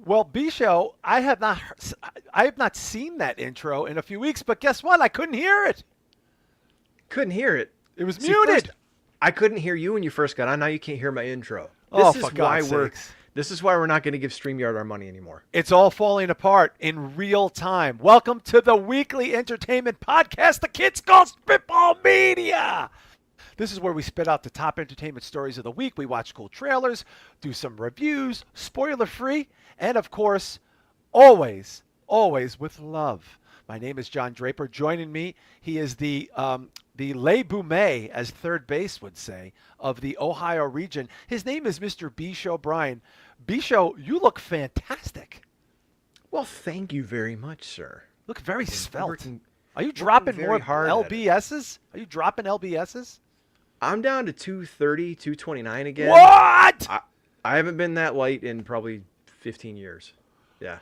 Well, Bisho, I have not seen that intro in a few weeks, but guess what? I couldn't hear it. Couldn't hear it. It was See, muted. First, I couldn't hear you when you first got on. Now you can't hear my intro. This is why we're not going to give StreamYard our money anymore. It's all falling apart in real time. Welcome to the weekly entertainment podcast the kids call Spitball Media. This is where we spit out the top entertainment stories of the week. We watch cool trailers, do some reviews, spoiler free, and of course, always with love. My name is John Draper. Joining me, he is the Le Boumet, as third base would say, of the Ohio region. His name is Mr. Bisho Bryan. Bisho, you look fantastic. Well, thank you very much, sir. Look very svelte. Are you dropping more LBSs? Are you dropping LBSs? I'm down to 230, 229 again. What? I haven't been that light in probably 15 years. Yeah.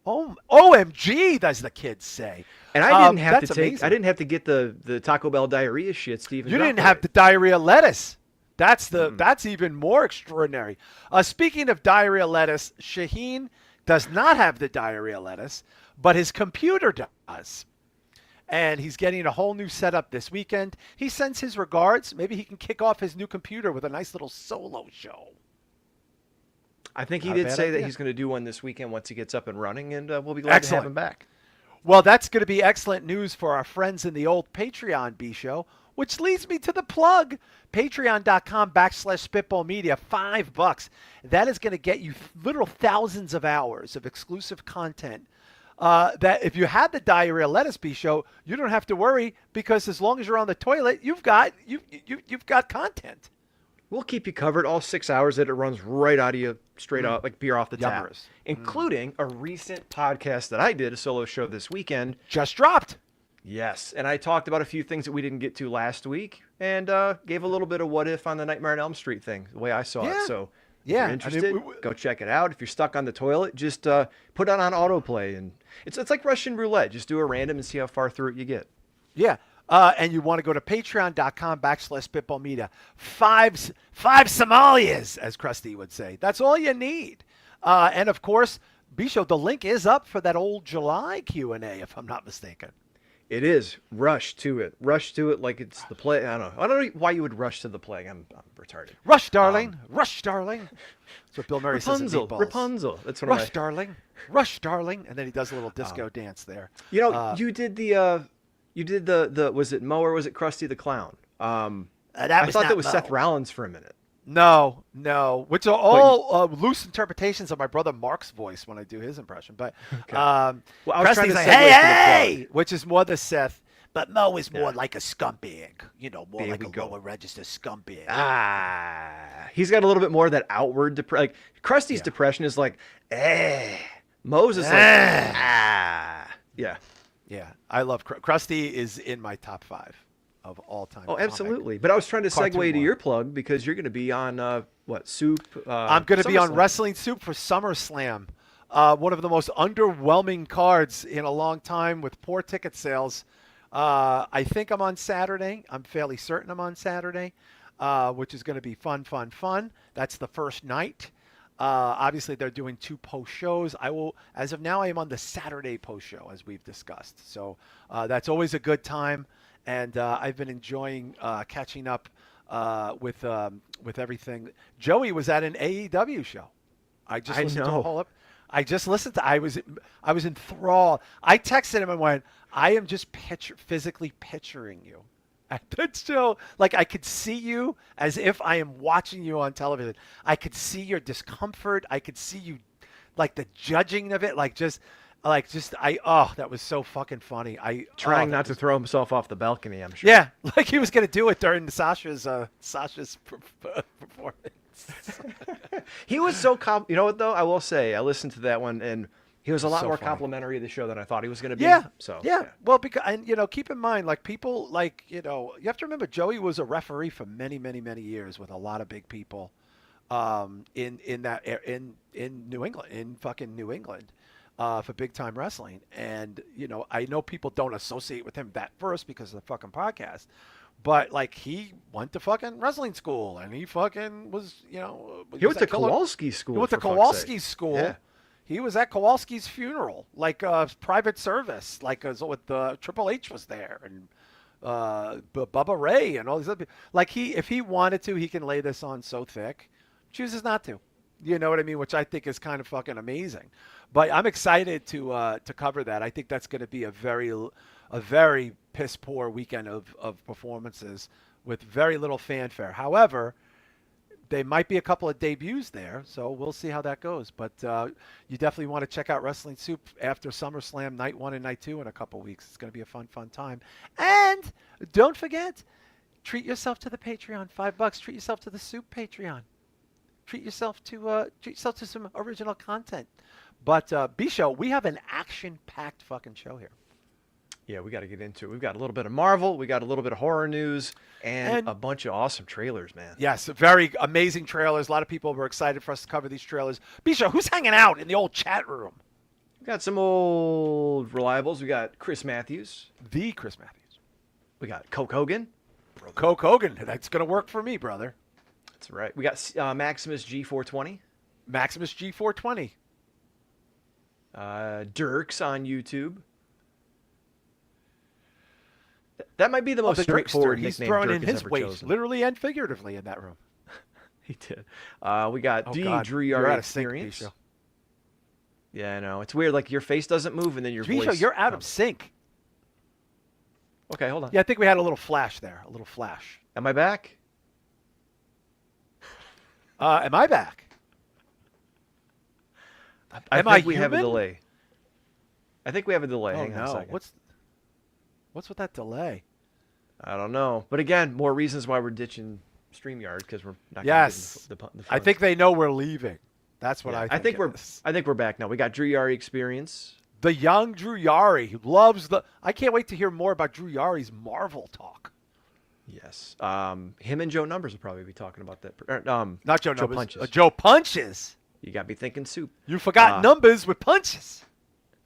Oh, OMG, as the kids say. And I didn't have amazing. I didn't have to get the Taco Bell diarrhea shit, Steven. You didn't have the diarrhea lettuce. That's even more extraordinary. Speaking of diarrhea lettuce, Shaheen does not have the diarrhea lettuce, but his computer does. And he's getting a whole new setup this weekend. He sends his regards. Maybe he can kick off his new computer with a nice little solo show. I think he did say that he's going to do one this weekend once he gets up and running, and we'll be glad to have him back. Well, that's going to be excellent news for our friends in the old Patreon B-Show, which leads me to the plug. Patreon.com/spitballmedia, $5. That is going to get you literal thousands of hours of exclusive content. That if you had the diarrhea lettuce B-Show, you don't have to worry, because as long as you're on the toilet, you've got content. We'll keep you covered all 6 hours that it runs right out of you, straight out, like beer off the tap. Including a recent podcast that I did, a solo show this weekend. Just dropped. Yes, and I talked about a few things that we didn't get to last week, and gave a little bit of what if on the Nightmare on Elm Street thing, the way I saw it. So if you're interested, go check it out. If you're stuck on the toilet, just put it on autoplay. And it's like Russian roulette. Just do a random and see how far through it you get. Yeah. And you want to go to patreon.com/spitballmedia. Five Somalias, as Krusty would say. That's all you need. And of course, Bisho, the link is up for that old July Q&A, if I'm not mistaken. It is. Rush to it. Rush to it like it's the plague. I don't know why you would rush to the plague. I'm retarded. Rush, darling. Rush, darling. That's what Bill Murray says in Meatballs. Rapunzel. That's what Rush, darling. Rush, darling. And then he does a little disco dance there. You know, you did the was it Mo or was it Krusty the Clown? I thought that was Mo. Seth Rollins for a minute. No, which are all loose interpretations of my brother Mark's voice when I do his impression. But okay. Well, I was trying to like, segue hey, which is more the Seth, but Mo is more like a scumbag, more there like a lower register scumbag. He's got a little bit more of that outward depression. Like Krusty's depression is like, Mo's is like, yeah. I love Krusty is in my top 5. Of all time. Oh, absolutely. But I was trying to segue to your plug because you're going to be on Soup? I'm going to be on Wrestling Soup for SummerSlam. One of the most underwhelming cards in a long time with poor ticket sales. I think I'm on Saturday. I'm fairly certain I'm on Saturday, which is going to be fun. That's the first night. Obviously, they're doing 2 post shows. As of now, I am on the Saturday post show, as we've discussed. So that's always a good time. And I've been enjoying catching up with everything. Joey was at an AEW show. I listened to a whole up. I just listened to. I was enthralled. I texted him and went, "I am just physically picturing you at that show. Like I could see you as if I am watching you on television. I could see your discomfort. I could see you, like the judging of it. That was so fucking funny. Trying not to throw himself off the balcony, I'm sure. Yeah, like he was going to do it during Sasha's performance. He was so you know what though? I will say I listened to that one and he was a lot more complimentary of the show than I thought he was going to be. Yeah. So yeah. Well, because keep in mind, like people, you have to remember Joey was a referee for many, many, many years with a lot of big people, in New England, in fucking New England. For big time wrestling. And, I know people don't associate with him that first because of the fucking podcast, But like he went to fucking wrestling school, and he fucking was, He went to Kowalski school. He went to Kowalski school. Yeah. He was at Kowalski's funeral, like private service, like with Triple H was there, and Bubba Ray, and all these other people. Like if he wanted to, he can lay this on so thick. Chooses not to. You know what I mean? Which I think is kind of fucking amazing. But I'm excited to cover that. I think that's going to be a very piss poor weekend of performances with very little fanfare. However, there might be a couple of debuts there, so we'll see how that goes. But you definitely want to check out Wrestling Soup after SummerSlam Night 1 and Night 2 in a couple of weeks. It's going to be a fun time. And don't forget, treat yourself to the Patreon. $5. Treat yourself to the Soup Patreon. Treat yourself to some original content. But B-Show, we have an action-packed fucking show here. Yeah, we got to get into it. We've got a little bit of Marvel, we got a little bit of horror news, and a bunch of awesome trailers, man. Yes, very amazing trailers. A lot of people were excited for us to cover these trailers. B-Show, who's hanging out in the old chat room? We got some old reliables. We got Chris Matthews. The Chris Matthews. We got Coke Hogan. Coke Hogan. That's going to work for me, brother. That's right. We got Maximus G420. Maximus G420. Dirks on YouTube. That might be the most straightforward nickname. He's throwing Dirk in has his ever weight, chosen. literally and figuratively, in that room. He did. We got Drew Yari Experience. Sync, yeah, I know. It's weird. Like your face doesn't move, and then your voice. You're out of sync. Okay, hold on. Yeah, I think we had a little flash there. A little flash. Am I back? Am I back? I think we have a delay. I think we have a delay. Oh, Hang on a second. What's with that delay? I don't know. But again, more reasons why we're ditching StreamYard because we're not. Yes. The funds. I think they know we're leaving. That's what I think. I think we're back now. We got Drew Yari Experience. The young Drew Yari who loves I can't wait to hear more about Drew Yari's Marvel talk. Yes. Him and Joe Numbers will probably be talking about that. Not Joe Numbers. Punches. Joe Punches. You got me thinking Soup. You forgot Numbers with Punches.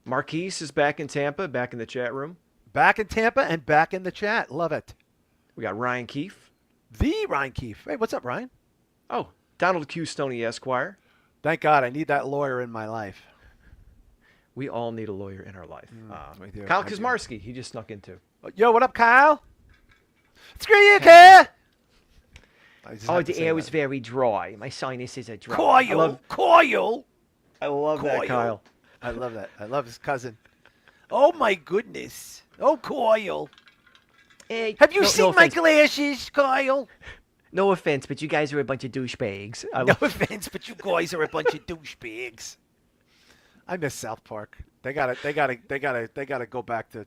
Marquise is back in Tampa, back in the chat room. Back in Tampa and back in the chat. Love it. We got Ryan Keefe. The Ryan Keefe. Hey, what's up, Ryan? Oh, Donald Q. Stoney Esquire. Thank God. I need that lawyer in my life. We all need a lawyer in our life. We do. Kyle Kazmarski, he just snuck in too. Yo, what up, Kyle? Screw you, Kyle. The air was very dry. My sinuses are dry. Coil. I love that, Kyle. I love that. I love his cousin. Oh, my goodness. Oh, Coil. Hey, have you seen my glasses, Kyle? No offense, but you guys are a bunch of douchebags. No offense, but you guys are a bunch of douchebags. I miss South Park. They gotta go back to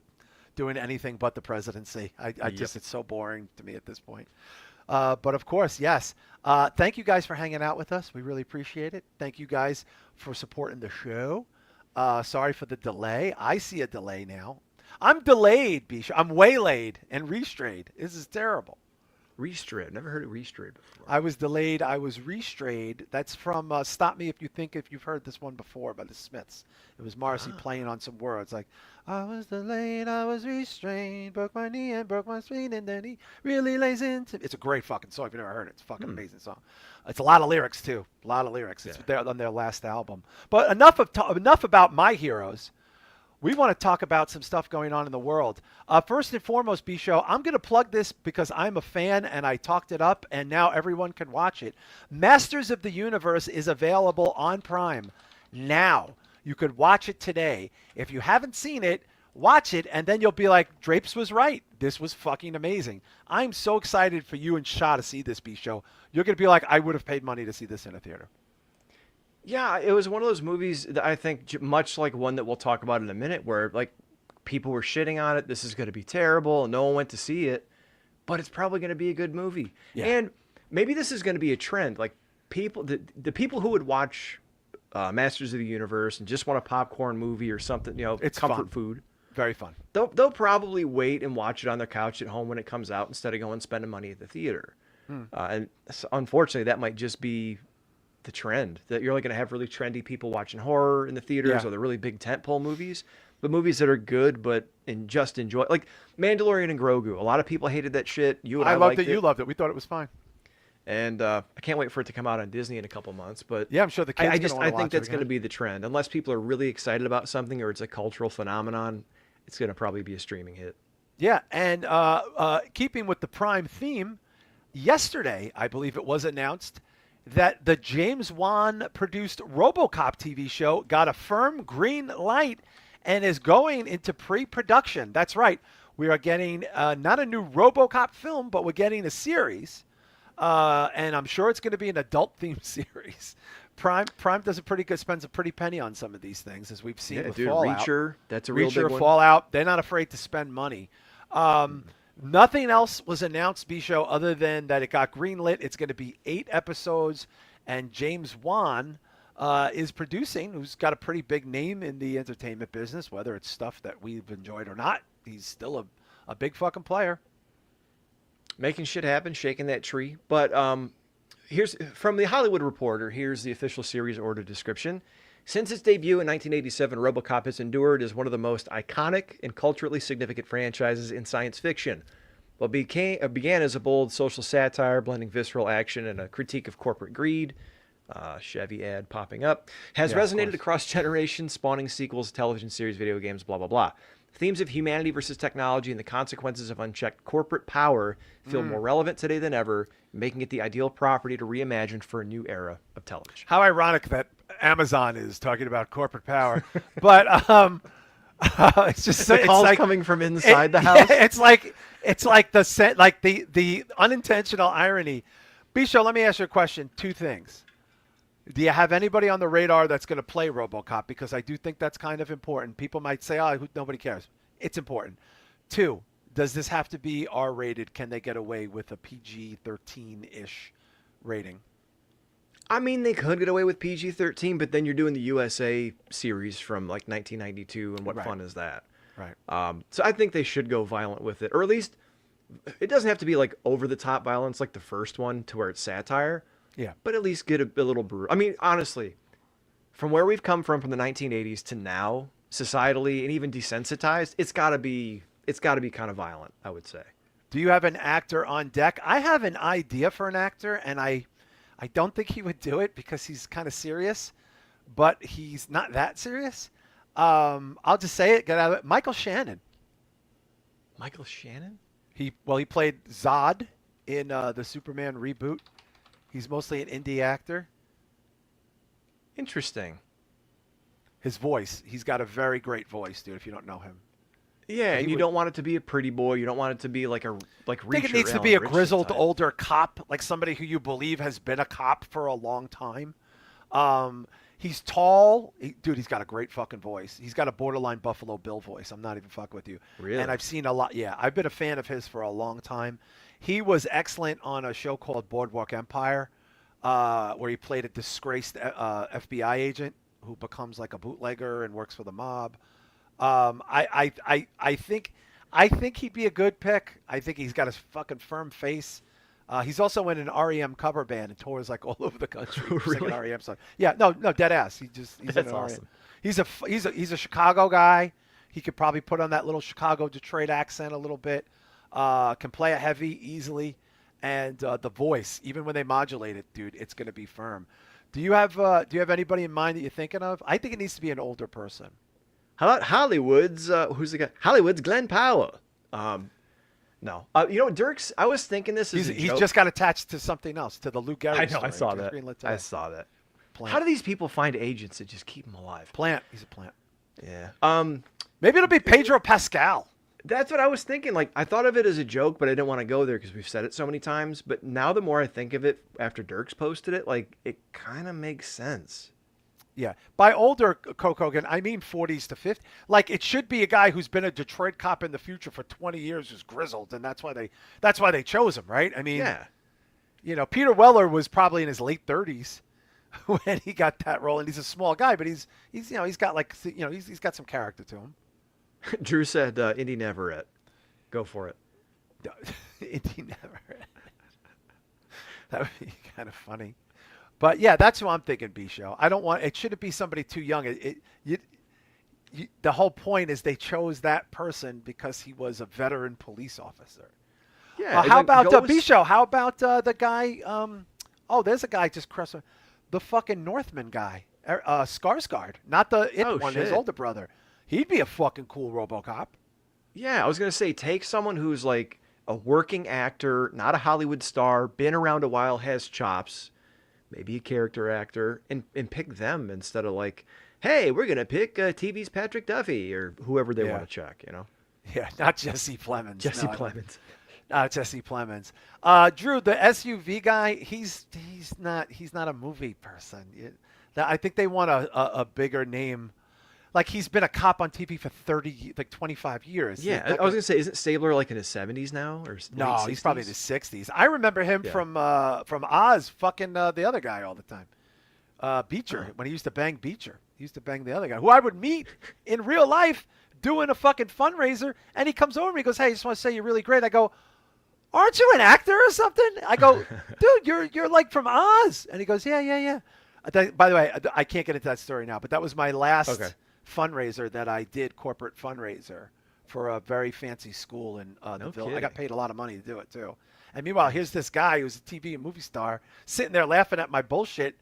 doing anything but the presidency. It's so boring to me at this point. But of course, yes. Thank you guys for hanging out with us. We really appreciate it. Thank you guys for supporting the show. Sorry for the delay. I see a delay now. I'm delayed, Bisha. I'm waylaid and restrayed. This is terrible. Restrayed. I've never heard of restrayed before. I was delayed. I was restrayed. That's from Stop Me If You've heard this one before by the Smiths. It was Morrissey playing on some words like, I was delayed, I was restrained, broke my knee and broke my spleen, and then he really lays into me. It's a great fucking song if you've never heard it. It's a fucking amazing song. It's a lot of lyrics too. A lot of lyrics. It's on their last album. But enough about my heroes. We want to talk about some stuff going on in the world. First and foremost, B-Show, I'm going to plug this because I'm a fan and I talked it up and now everyone can watch it. Masters of the Universe is available on Prime now. You could watch it today. If you haven't seen it, watch it and then you'll be like, Drapes was right. This was fucking amazing. I'm so excited for you and Shah to see this, B-Show. You're going to be like, I would have paid money to see this in a theater. Yeah, it was one of those movies that I think much like one that we'll talk about in a minute where like people were shitting on it. This is going to be terrible. No one went to see it, but it's probably going to be a good movie. Yeah. And maybe this is going to be a trend. Like people, the people who would watch Masters of the Universe and just want a popcorn movie or something, it's comfort food. Very fun. They'll probably wait and watch it on their couch at home when it comes out instead of going and spending money at the theater. And unfortunately, that might just be the trend, that you're only going to have really trendy people watching horror in the theaters or the really big tentpole movies. but movies that are good, but just enjoy. Like Mandalorian and Grogu. A lot of people hated that shit. You and I loved liked it. You loved it. We thought it was fine. And I can't wait for it to come out on Disney in a couple months. But yeah, I'm sure the kids. I think that's going to be the trend. Unless people are really excited about something or it's a cultural phenomenon, it's going to probably be a streaming hit. Yeah, and keeping with the Prime theme, yesterday I believe it was announced that the James Wan produced RoboCop TV show got a firm green light and is going into pre-production. That's right. We are getting not a new RoboCop film, but we're getting a series. And I'm sure it's going to be an adult-themed series. Prime does spends a pretty penny on some of these things, as we've seen with Fallout. Reacher, that's a real big one. Fallout, they're not afraid to spend money. Nothing else was announced, B-Show, other than that it got greenlit. It's going to be 8 episodes, and James Wan is producing, who's got a pretty big name in the entertainment business, whether it's stuff that we've enjoyed or not. He's still a big fucking player. Making shit happen, shaking that tree. But here's from the Hollywood Reporter. Here's the official series order description. Since its debut in 1987, RoboCop has endured as one of the most iconic and culturally significant franchises in science fiction. What began as a bold social satire, blending visceral action and a critique of corporate greed, Chevy ad popping up, has resonated across generations, spawning sequels, television series, video games, blah, blah, blah. Themes of humanity versus technology and the consequences of unchecked corporate power feel more relevant today than ever, making it the ideal property to reimagine for a new era of television. How ironic that Amazon is talking about corporate power, but it's just the calls like, coming from inside the house. Yeah, it's like the unintentional irony. Bisho, let me ask you a question. 2 things. Do you have anybody on the radar that's going to play RoboCop? Because I do think that's kind of important. People might say, "Oh, nobody cares." It's important. 2, does this have to be R-rated? Can they get away with a PG-13-ish rating? I mean, they could get away with PG-13, but then you're doing the USA series from like 1992, and what fun is that? Right. So I think they should go violent with it, or at least it doesn't have to be like over-the-top violence like the first one to where it's satire. Yeah. But at least get a little brutal. I mean, honestly, from where we've come from the 1980s to now, societally and even desensitized, it's got to be kind of violent, I would say. Do you have an actor on deck? I have an idea for an actor, and I don't think he would do it because he's kind of serious, but he's not that serious. I'll just say it. Get out of it. Michael Shannon. Michael Shannon? He played Zod in the Superman reboot. He's mostly an indie actor. Interesting. His voice. He's got a very great voice, dude, if you don't know him. Yeah, and you don't want it to be a pretty boy. You don't want it to be like I think it needs to be a grizzled older cop, like somebody who you believe has been a cop for a long time. He's tall. Dude, he's got a great fucking voice. He's got a borderline Buffalo Bill voice. I'm not even fucking with you. Really? And I've seen a lot. Yeah, I've been a fan of his for a long time. He was excellent on a show called Boardwalk Empire, where he played a disgraced FBI agent who becomes like a bootlegger and works for the mob. I think he'd be a good pick. I think he's got a fucking firm face. He's also in an REM cover band and tours like all over the country. Really? An REM song. Yeah, no, dead ass. He's That's awesome. He's a Chicago guy. He could probably put on that little Chicago Detroit accent a little bit. Can play a heavy easily, and the voice, even when they modulate it, dude, it's going to be firm. Do you have anybody in mind that you're thinking of? I think it needs to be an older person. How about Hollywood's? Who's the guy? Hollywood's Glenn Powell. No. Dirks. I was thinking this is. He's just got attached to something else, to the Lou Gehrig. I know. Story. I saw that. Plant. How do these people find agents that just keep them alive? Plant. He's a plant. Yeah. Maybe it'll be Pedro Pascal. That's what I was thinking. Like, I thought of it as a joke, but I didn't want to go there because we've said it so many times. But now the more I think of it after Dirks posted it, like, it kind of makes sense. Yeah. By older, Coke Hogan, I mean 40s to 50s. Like, it should be a guy who's been a Detroit cop in the future for 20 years who's grizzled, and that's why they chose him, right? I mean, yeah. Peter Weller was probably in his late 30s when he got that role, and he's a small guy, but he's got like, he's got some character to him. Drew said Indy Neverett. Go for it. Indy Neverett. That would be kind of funny. But yeah, that's who I'm thinking, B-Show. I don't want it. Shouldn't be somebody too young. the whole point is they chose that person because he was a veteran police officer. Yeah. How about Bisho? How about the guy? There's a guy just crossed. The fucking Northman guy, Skarsgård, not the one, his older brother. He'd be a fucking cool RoboCop. Yeah, I was gonna say take someone who's like a working actor, not a Hollywood star, been around a while, has chops, maybe a character actor, and pick them instead of like, hey, we're gonna pick TV's Patrick Duffy or whoever they want to check, you know? Yeah, not Jesse Plemons. Jesse Plemons. Jesse Plemons. Drew, the SUV guy, he's not a movie person. I think they want a bigger name. Like he's been a cop on TV for 25 years. Yeah, I was gonna say, isn't Stabler like in his 70s now or no? He's probably in his 60s. I remember him from Oz, fucking the other guy all the time. Beecher, when he used to bang Beecher, he used to bang the other guy who I would meet in real life doing a fucking fundraiser, and he comes over to me and goes, "Hey, I just want to say you're really great." I go, "Aren't you an actor or something?" I go, "Dude, you're like from Oz," and he goes, "Yeah." By the way, I can't get into that story now, but that was my last fundraiser that I did, corporate fundraiser for a very fancy school in the village. I got paid a lot of money to do it too. And meanwhile, here's this guy who's a TV and movie star sitting there laughing at my bullshit,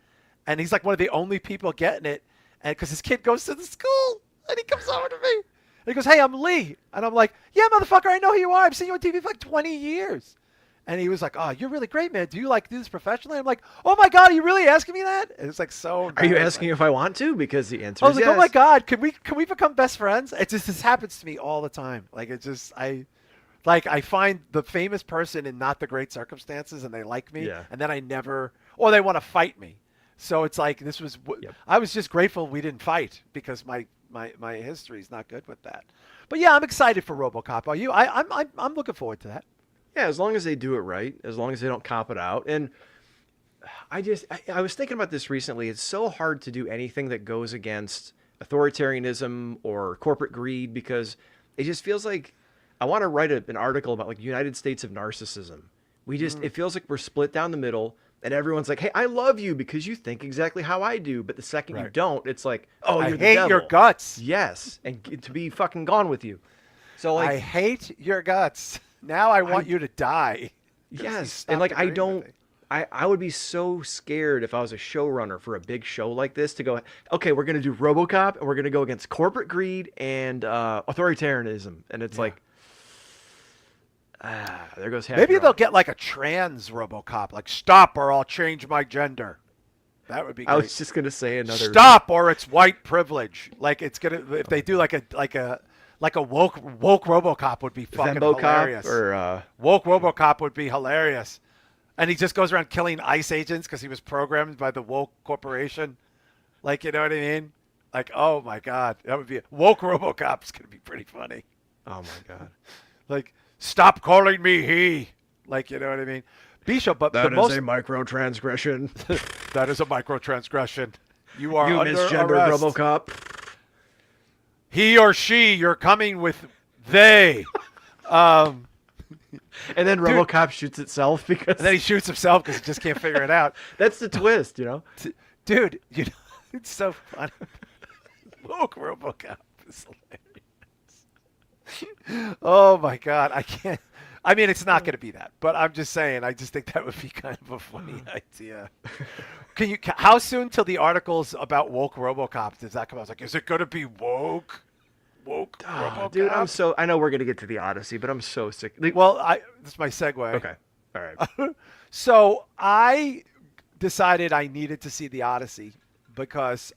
and he's like one of the only people getting it, and because his kid goes to the school, and he comes over to me, and he goes, "Hey, I'm Lee," and I'm like, "Yeah, motherfucker, I know who you are. I've seen you on TV for like 20 years." And he was like, "Oh, you're really great, man. Do you do this professionally?" I'm like, "Oh my God, are you really asking me that?" And it's like so. Are you asking if I want to? Because the answer I was is like, yes. "Oh my God, can we become best friends?" This happens to me all the time. Like I find the famous person in not the great circumstances, and they like me, and then or they want to fight me. So it's like I was just grateful we didn't fight because my history is not good with that. But yeah, I'm excited for RoboCop. Are you? I'm looking forward to that. Yeah, as long as they do it right, as long as they don't cop it out. And I was thinking about this recently. It's so hard to do anything that goes against authoritarianism or corporate greed because it just feels like I want to write an article about like United States of narcissism. It feels like we're split down the middle and everyone's like, "Hey, I love you because you think exactly how I do." But the second you don't, it's like, "Oh, you're the devil." I hate your guts. Yes, and to be fucking gone with you. So like, I hate your guts. Now I want you to die. Yes, and like I would be so scared if I was a showrunner for a big show like this to go, okay, we're gonna do RoboCop and we're gonna go against corporate greed and authoritarianism, and it's like, there goes half. Maybe they'll get like a trans RoboCop, like stop or I'll change my gender. That would be great. I was just gonna say another stop or it's white privilege. Like it's gonna if they do like a woke RoboCop would be fucking hilarious. Or woke RoboCop would be hilarious, and he just goes around killing ICE agents because he was programmed by the woke corporation. Like, you know what I mean? Like, oh my God, that would be woke RoboCop's gonna be pretty funny. Oh my God! Like, stop calling me he. Like, you know what I mean? Bishop, but that is a microtransgression. That is a microtransgression. You are under misgendered arrest. RoboCop. He or she, you're coming with they. And then RoboCop shoots itself because... And then he shoots himself because he just can't figure it out. That's the twist, you know? Dude, it's so funny. Woke RoboCop is hilarious. Oh, my God. I can't... I mean, it's not going to be that. But I'm just saying, I just think that would be kind of a funny idea. How soon till the articles about woke RoboCop does that come out? I was like, is it going to be woke RoboCop? Dude, I know we're going to get to the Odyssey, but I'm so sick. Well, this is my segue. Okay. All right. So I decided I needed to see the Odyssey because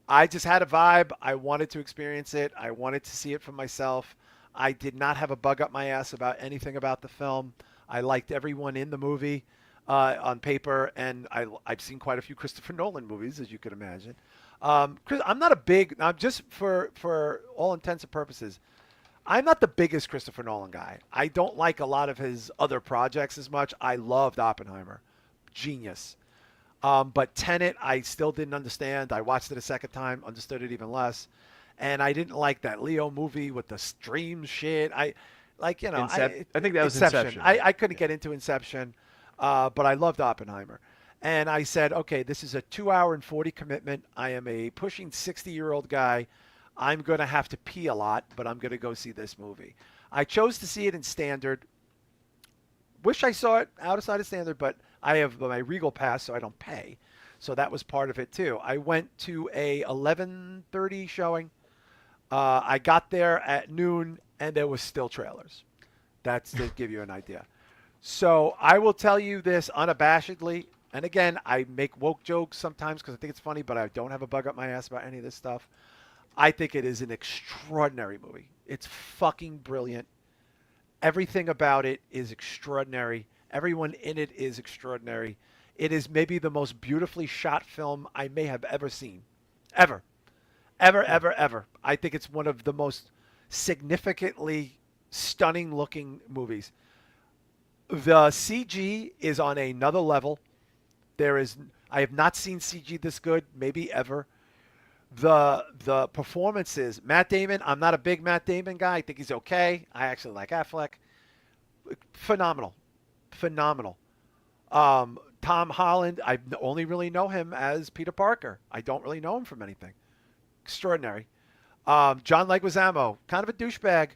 I just had a vibe. I wanted to experience it. I wanted to see it for myself. I did not have a bug up my ass about anything about the film. I liked everyone in the movie on paper, and I've seen quite a few Christopher Nolan movies, as you can imagine. I'm not a big. I'm just for all intents and purposes, I'm not the biggest Christopher Nolan guy. I don't like a lot of his other projects as much. I loved Oppenheimer, genius. But Tenet, I still didn't understand. I watched it a second time, understood it even less. And I didn't like that Leo movie with the stream shit. I think that was Inception. I couldn't get into Inception, but I loved Oppenheimer. And I said, okay, this is a 2 hour and 40 commitment. I am a pushing 60-year-old guy. I'm going to have to pee a lot, but I'm going to go see this movie. I chose to see it in standard. Wish I saw it outside of standard, but I have my Regal pass, so I don't pay. So that was part of it too. I went to a 11:30 showing. I got there at noon, and there was still trailers. That's to give you an idea. So I will tell you this unabashedly. And again, I make woke jokes sometimes because I think it's funny, but I don't have a bug up my ass about any of this stuff. I think it is an extraordinary movie. It's fucking brilliant. Everything about it is extraordinary. Everyone in it is extraordinary. It is maybe the most beautifully shot film I may have ever seen. Ever. Ever, ever, ever. I think it's one of the most significantly stunning looking movies. The CG is on another level. I have not seen CG this good, maybe ever. The performances, Matt Damon, I'm not a big Matt Damon guy. I think he's okay. I actually like Affleck. Phenomenal. Phenomenal. Tom Holland, I only really know him as Peter Parker. I don't really know him from anything. Extraordinary. John Leguizamo, kind of a douchebag,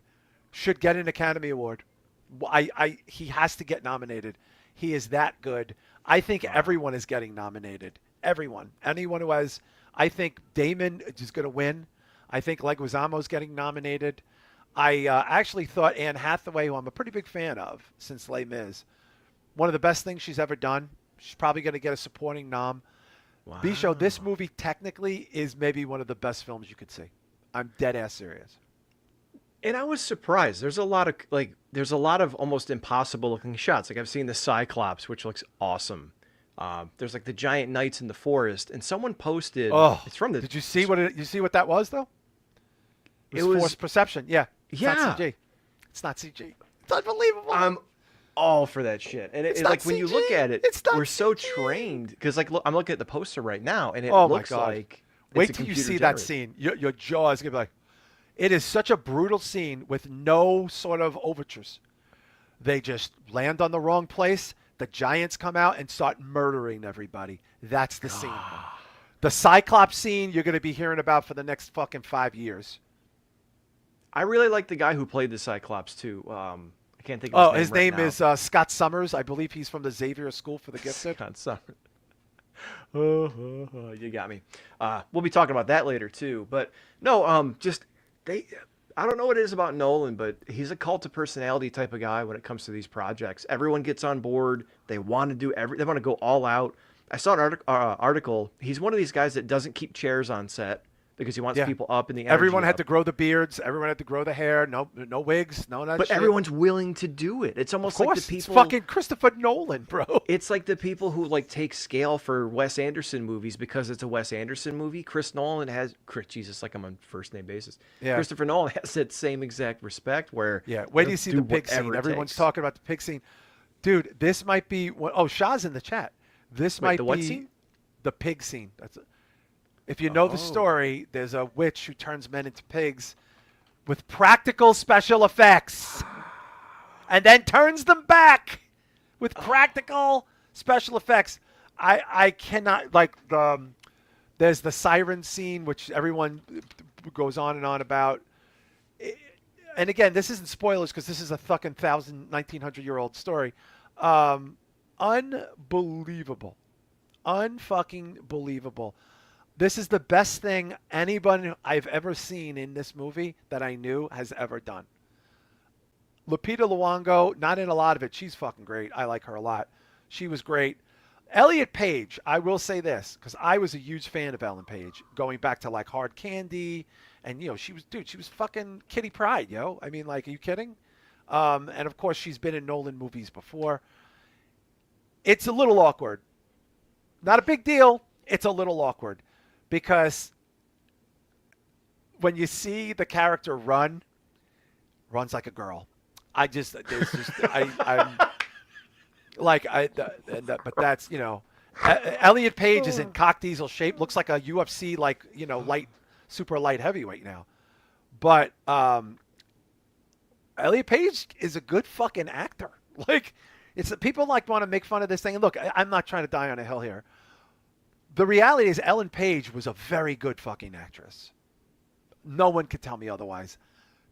should get an Academy Award. He has to get nominated. He is that good. I think everyone is getting nominated. Everyone. Anyone who has... I think Damon is going to win. I think Leguizamo is getting nominated. I actually thought Anne Hathaway, who I'm a pretty big fan of since Les Mis, one of the best things she's ever done. She's probably going to get a supporting nom. Wow. Bisho, this movie technically is maybe one of the best films you could see. I'm dead ass serious. And I was surprised. There's a lot of almost impossible looking shots. Like I've seen the Cyclops, which looks awesome. There's like the giant knights in the forest, and someone posted. Oh, it's from the. Did you see you see what that was though? It was forced perception. Yeah. It's not CG. It's not CG. It's unbelievable. I'm all for that shit. And it's like CG. When you look at it, we're so trained because like I'm looking at the poster right now, and it looks like. Wait till you see that scene. Your jaw is gonna be like. It is such a brutal scene with no sort of overtures. They just land on the wrong place. The giants come out and start murdering everybody. That's the scene. The Cyclops scene you're going to be hearing about for the next fucking 5 years. I really like the guy who played the Cyclops too. I can't think of his name. His name is Scott Summers. I believe he's from the Xavier School for the Gifted. Scott Summers. You got me. We'll be talking about that later too. But no, I don't know what it is about Nolan, but he's a cult of personality type of guy when it comes to these projects. Everyone gets on board. They want to do they want to go all out. I saw an article. He's one of these guys that doesn't keep chairs on set because he wants people up in the energy. Everyone had to grow the beards. Everyone had to grow the hair. No wigs. No that. But shit. Everyone's willing to do it. It's almost like the people. It's fucking Christopher Nolan, bro. It's like the people who like take scale for Wes Anderson movies because it's a Wes Anderson movie. Chris Nolan has Jesus, like I'm on first name basis. Yeah. Christopher Nolan has that same exact respect where. Yeah. Wait till you see the pig scene. Everyone's talking about the pig scene, dude. This might be. Shah's in the chat. This might be what scene? The pig scene. That's it. If you know the story, there's a witch who turns men into pigs with practical special effects and then turns them back with practical special effects. I cannot, like, there's the siren scene, which everyone goes on and on about. And again, this isn't spoilers because this is a fucking 1900-year-old story. Unbelievable. Unfucking believable. This is the best thing anyone I've ever seen in this movie that I knew has ever done. Lupita Nyong'o, not in a lot of it. She's fucking great. I like her a lot. She was great. Elliot Page, I will say this, because I was a huge fan of Ellen Page, going back to like Hard Candy, and she was fucking Kitty Pryde, yo. I mean, like, are you kidding? And of course, she's been in Nolan movies before. It's a little awkward. Not a big deal. It's a little awkward. Because when you see the character runs like a girl. But that's, Elliot Page is in cock diesel shape. Looks like a UFC, super light heavyweight now. But Elliot Page is a good fucking actor. Like, it's people want to make fun of this thing. And look, I'm not trying to die on a hill here. The reality is Ellen Page was a very good fucking actress. No one could tell me otherwise.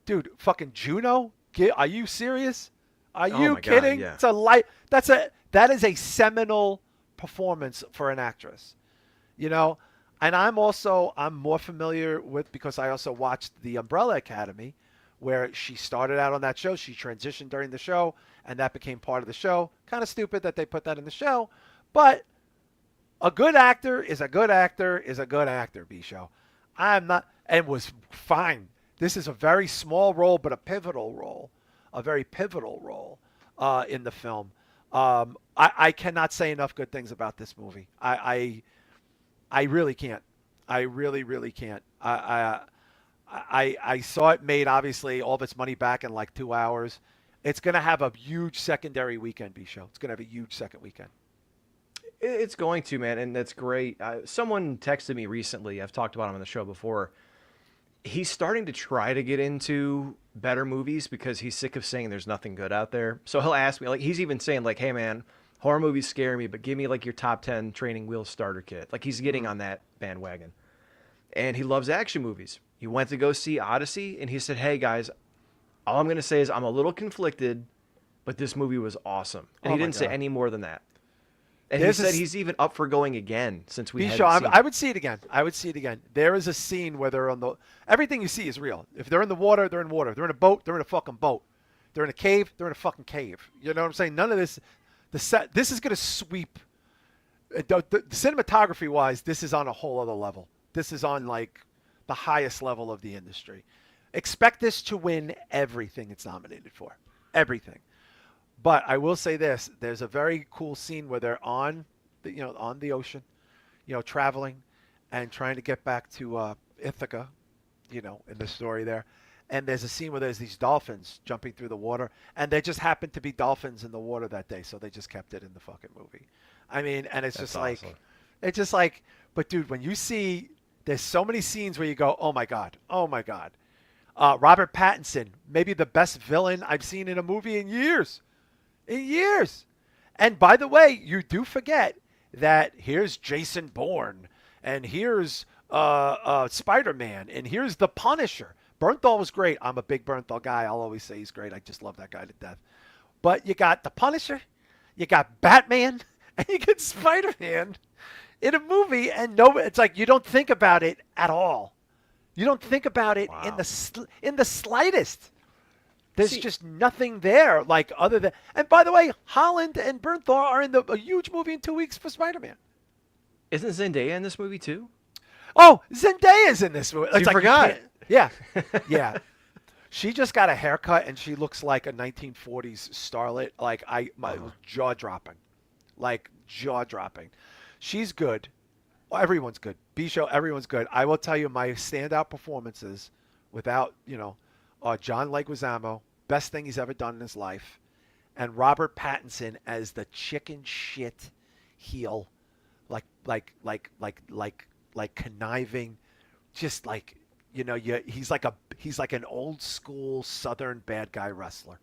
Dude, fucking Juno? Are you serious? Are you kidding? God, yeah. It's that is a seminal performance for an actress. You know, and I'm more familiar with, because I also watched The Umbrella Academy, where she started out on that show. She transitioned during the show, and that became part of the show. Kind of stupid that they put that in the show, but a good actor is a good actor is a good actor, B-Show. I'm not, and was fine. This is a very small role, but a pivotal role, a very pivotal role in the film. I cannot say enough good things about this movie. I really can't. I really, really can't. I saw it made, obviously, all of its money back in like 2 hours. It's going to have a huge secondary weekend, B-Show. It's going to have a huge second weekend. It's going to, man, and that's great. Someone texted me recently. I've talked about him on the show before. He's starting to try to get into better movies because he's sick of saying there's nothing good out there. So he'll ask me, like, he's even saying, like, hey, man, horror movies scare me, but give me, like, your top 10 training wheels starter kit. Like, he's getting on that bandwagon. And he loves action movies. He went to go see Odyssey, and he said, hey, guys, all I'm going to say is I'm a little conflicted, but this movie was awesome. And he didn't say any more than that. And he said he's even up for going again since we hadn't seen it. I would see it again. I would see it again. There is a scene where they're on the... Everything you see is real. If they're in the water, they're in water. If they're in a boat, they're in a fucking boat. They're in a cave, they're in a fucking cave. You know what I'm saying? None of this... This is going to sweep... The cinematography-wise, this is on a whole other level. This is on, like, the highest level of the industry. Expect this to win everything it's nominated for. Everything. But I will say this: there's a very cool scene where they're on the ocean, traveling, and trying to get back to Ithaca, in the story there. And there's a scene where there's these dolphins jumping through the water, and there just happened to be dolphins in the water that day, so they just kept it in the fucking movie. I mean, and it's just awesome. But dude, when you see, there's so many scenes where you go, oh my god, oh my god. Robert Pattinson, maybe the best villain I've seen in a movie in years. And by the way, you do forget that here's Jason Bourne, and here's Spider-Man, and here's the Punisher. Bernthal was great. I'm a big Bernthal guy. I'll always say he's great. I just love that guy to death. But you got the Punisher, you got Batman, and you get Spider-Man in a movie, and it's like you don't think about it at all. You don't think about it in the slightest. There's just nothing there, like, other than... And by the way, Holland and Bernthal are in a huge movie in 2 weeks for Spider-Man. Isn't Zendaya in this movie, too? Oh, Zendaya's in this movie. You forgot. Yeah. Yeah. She just got a haircut, and she looks like a 1940s starlet. Like, jaw-dropping. Like, jaw-dropping. She's good. Everyone's good. B-Show, everyone's good. I will tell you my standout performances without, John Leguizamo, best thing he's ever done in his life, and Robert Pattinson as the chicken shit heel, like conniving, just like, he's like an old school Southern bad guy wrestler.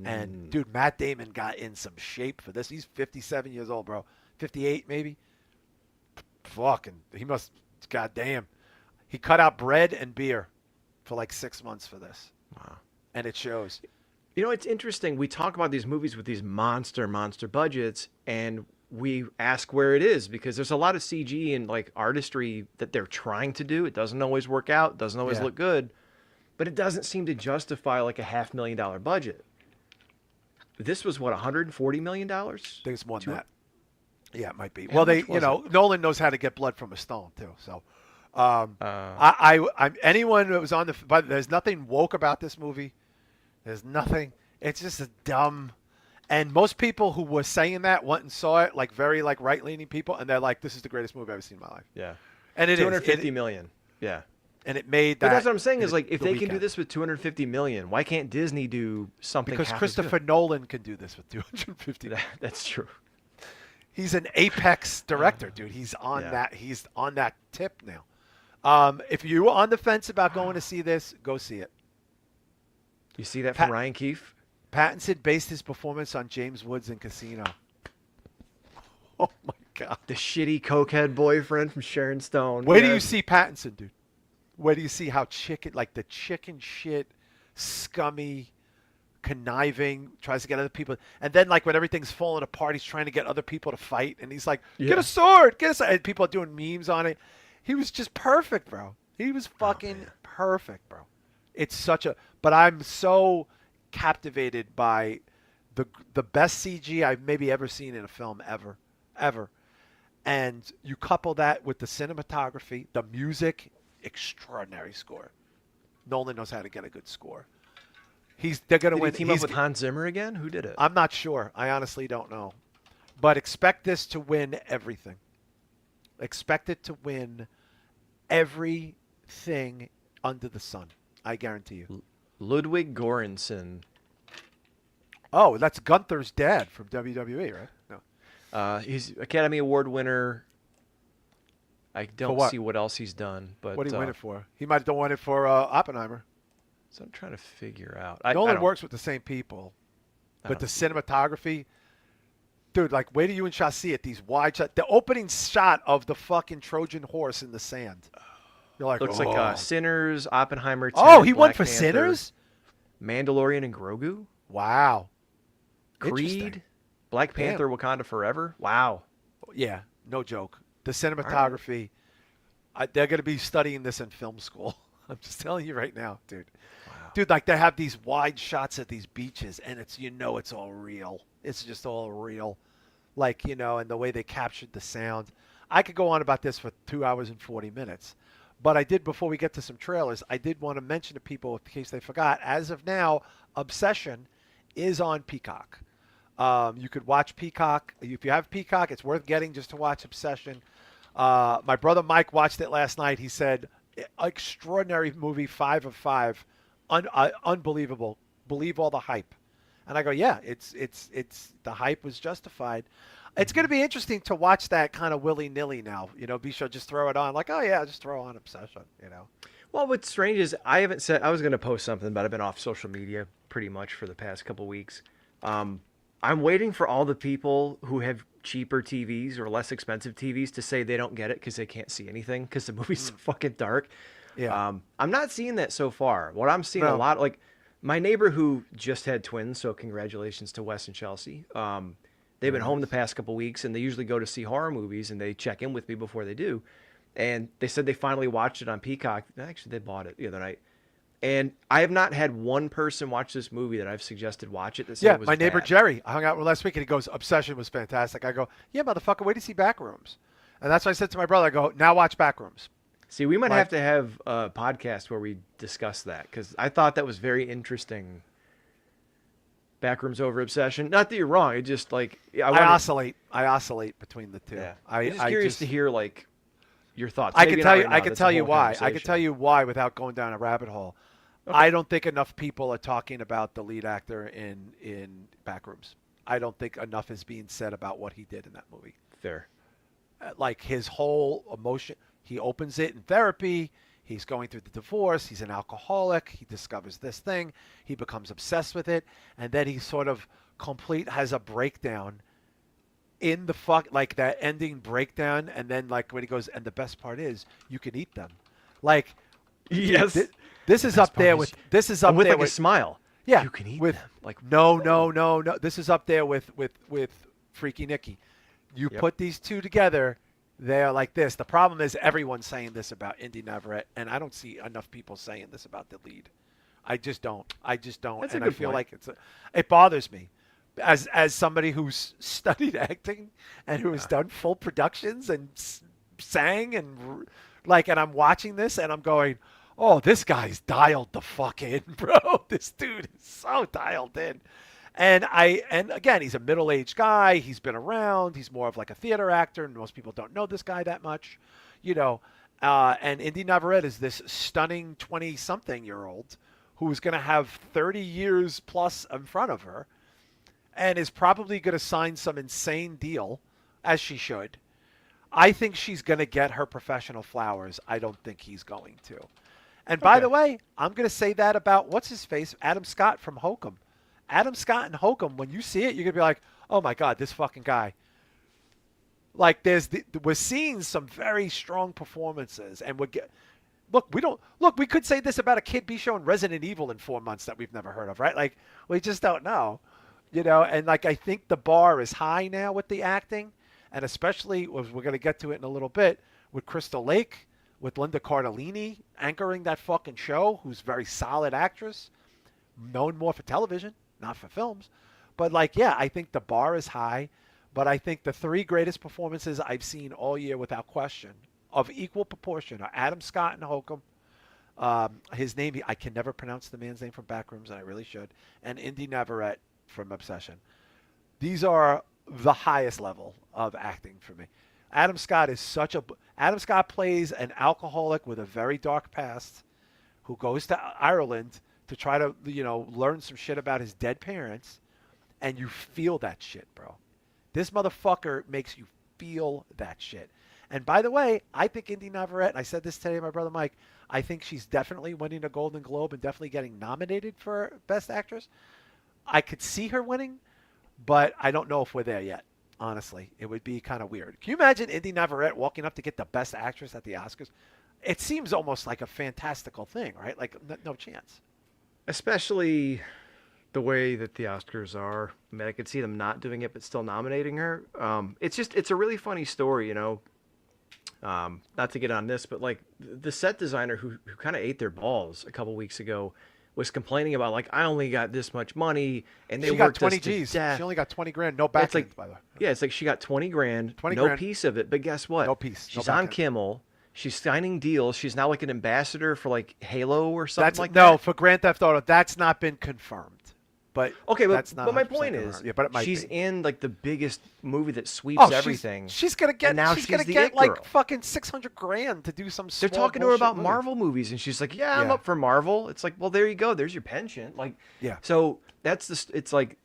And dude, Matt Damon got in some shape for this. He's 57 years old, bro. 58 maybe. Fucking, he must, goddamn. He cut out bread and beer for like 6 months for this. Wow. And it shows. It's interesting. We talk about these movies with these monster budgets, and we ask where it is, because there's a lot of CG and like artistry that they're trying to do. It doesn't always work out. It doesn't always look good, but it doesn't seem to justify like a $500,000 budget. This was what, $140 million? I think it's more than that. Yeah, it might be. Well, Nolan knows how to get blood from a stone too. So, I'm anyone that was on but there's nothing woke about this movie. There's nothing. It's just a dumb. And most people who were saying that went and saw it, like very like right-leaning people, and they're like, "This is the greatest movie I've ever seen in my life." Yeah, and it is $250 million. Yeah, and it made that. But that's what I'm saying is, like, if they can do this with $250 million, why can't Disney do something? Because Christopher Nolan can do this with $250. That's true. He's an apex director, dude. He's on that. He's on that tip now. If you're on the fence about going to see this, go see it. You see that from Ryan Keefe? Pattinson based his performance on James Woods in Casino. Oh my god! The shitty cokehead boyfriend from Sharon Stone. Where do you see Pattinson, dude? where do you see how the chicken shit, scummy, conniving, tries to get other people, and then like when everything's falling apart, he's trying to get other people to fight, and he's like, "Get a sword, get a sword," and people are doing memes on it. He was just perfect, bro. He was fucking perfect, bro. It's but I'm so captivated by the best CG I've maybe ever seen in a film ever. And you couple that with the cinematography, the music, extraordinary score. Nolan knows how to get a good score. They're going to win. Did he team up with Hans Zimmer again? Who did it? I'm not sure. I honestly don't know. But expect this to win everything. Expect it to win everything under the sun. I guarantee you. Ludwig Göransson. Oh, that's Gunther's dad from WWE, right? No. He's Academy Award winner. I don't see what else he's done. But what did he win it for? He might have won it for Oppenheimer. So I'm trying to figure out. Nolan works with the same people, but the cinematography, dude. Like, wait till you and Shah see it. These wide shots. The opening shot of the fucking Trojan horse in the sand. You're like, looks like Sinners, Oppenheimer. He won for Sinners. Mandalorian and Grogu. Wow. Creed, Black Panther, Wakanda Forever. Wow. Yeah, no joke. The cinematography. They're going to be studying this in film school. I'm just telling you right now, dude. Wow. Dude, like they have these wide shots at these beaches, and it's all real. It's just all real. Like, and the way they captured the sound. I could go on about this for 2 hours and 40 minutes. But I did, before we get to some trailers, I did want to mention to people, in case they forgot, as of now, Obsession is on Peacock. You could watch Peacock. If you have Peacock, it's worth getting just to watch Obsession. My brother Mike watched it last night. He said, extraordinary movie, 5 of 5, unbelievable. Believe all the hype. And I go, yeah, it's the hype was justified. It's going to be interesting to watch that kind of willy-nilly now. Bisho just throw it on, like, oh yeah, just throw on Obsession. Well, what's strange is I haven't said I was going to post something, but I've been off social media pretty much for the past couple weeks. I'm waiting for all the people who have cheaper TVs or less expensive TVs to say they don't get it because they can't see anything because the movie's so fucking dark. Yeah. I'm not seeing that so far. What I'm seeing a lot, like my neighbor who just had twins, so congratulations to Wes and Chelsea. They've been home the past couple weeks, and they usually go to see horror movies, and they check in with me before they do. And they said they finally watched it on Peacock. Actually, they bought it the other night. And I have not had one person watch this movie that I've suggested watch it that said it was my neighbor bad. Jerry, I hung out with last week, and he goes, Obsession was fantastic. I go, yeah, motherfucker, wait to see Backrooms. And that's what I said to my brother. I go, now watch Backrooms. See, we might have to have a podcast where we discuss that, because I thought that was very interesting. Backrooms over Obsession. Not that you're wrong. It just like I oscillate between the two. Yeah. I'm just curious to hear like your thoughts. I can tell you why. I can tell you why without going down a rabbit hole. Okay. I don't think enough people are talking about the lead actor in Backrooms. I don't think enough is being said about what he did in that movie. Fair. Like his whole emotion. He opens it in therapy. He's going through the divorce. He's an alcoholic. He discovers this thing. He becomes obsessed with it. And then he sort of has a breakdown in the like that ending breakdown. And then like when he goes, and the best part is you can eat them. Like, yes, this is up there with, a smile. Yeah. You can eat them. Like, no. This is up there with Freaky Nicky. You put these two together. They're like this. The problem is everyone's saying this about Indy Navarrete, and I don't see enough people saying this about the lead. I just don't. That's and a good I feel point. like it bothers me as somebody who's studied acting and who has done full productions and sang and I'm watching this and I'm going, oh, this guy's dialed the fuck in, bro. This dude is so dialed in. And again, he's a middle-aged guy. He's been around. He's more of like a theater actor, and most people don't know this guy that much, And Indy Navarrete is this stunning 20-something-year-old who's going to have 30 years plus in front of her, and is probably going to sign some insane deal, as she should. I think she's going to get her professional flowers. I don't think he's going to. And by the way, I'm going to say that about what's his face, Adam Scott from Hokum. Adam Scott and Hokum, when you see it, you're going to be like, oh, my God, this fucking guy. Like, we're seeing some very strong performances. And We could say this about a kid be showing Resident Evil in 4 months that we've never heard of, right? Like, we just don't know, and like, I think the bar is high now with the acting, and especially, as we're going to get to it in a little bit, with Crystal Lake, with Linda Cardellini anchoring that fucking show, who's a very solid actress, known more for television, not for films. But like, yeah, I think the bar is high, but I think the three greatest performances I've seen all year, without question, of equal proportion, are Adam Scott and Holcomb. His name, I can never pronounce the man's name from Backrooms, and I really should. And Indy Navarrete from Obsession. These are the highest level of acting for me. Adam Scott plays an alcoholic with a very dark past who goes to Ireland to try to, learn some shit about his dead parents, and you feel that shit, bro. This motherfucker makes you feel that shit. And by the way, I think Indy Navarrete, and I said this today to my brother Mike, I think she's definitely winning a Golden Globe and definitely getting nominated for Best Actress. I could see her winning, but I don't know if we're there yet. Honestly, it would be kind of weird. Can you imagine Indy Navarrete walking up to get the Best Actress at the Oscars? It seems almost like a fantastical thing, right? Like, no chance. Especially the way that the Oscars are. I mean, I could see them not doing it, but still nominating her. It's a really funny story, not to get on this, but like the set designer who kind of ate their balls a couple weeks ago was complaining about, like, I only got this much money, and they got 20 us to G's. death. She only got 20 grand, no back end, by the way. Yeah, it's like she got 20 grand, 20 no grand. piece of it. But guess what? No piece. She's no on end. Kimmel. She's signing deals. She's now like an ambassador for like Halo or something that. No, for Grand Theft Auto, that's not been confirmed. But okay, that's not but my point is, confirmed. Yeah, but it might she's be. in like the biggest movie that sweeps everything. She's gonna get. Now she's gonna the get it like girl. fucking 600 grand to do some. They're talking to her about movie. Marvel movies, and she's like, "Yeah, I'm up for Marvel." It's like, well, there you go. There's your pension. Like, yeah. So that's it's like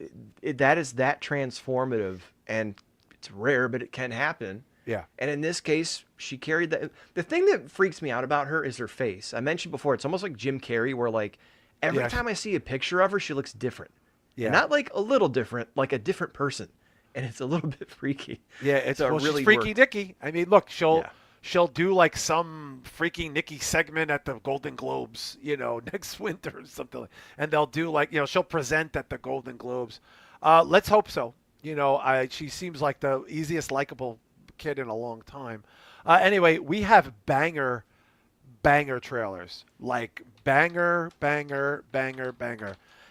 that is that transformative, and it's rare, but it can happen. Yeah. And in this case, she carried that. The thing that freaks me out about her is her face. I mentioned before, it's almost like Jim Carrey, where like every time I see a picture of her, she looks different. Yeah. Not like a little different, like a different person. And it's a little bit freaky. Yeah, it's really she's Freaky Nicky. I mean, look, she'll do like some Freaky Nicky segment at the Golden Globes, next winter or something. And they'll do like, she'll present at the Golden Globes. Let's hope so. She seems like the easiest likable kid in a long time. Anyway, we have banger trailers, like banger.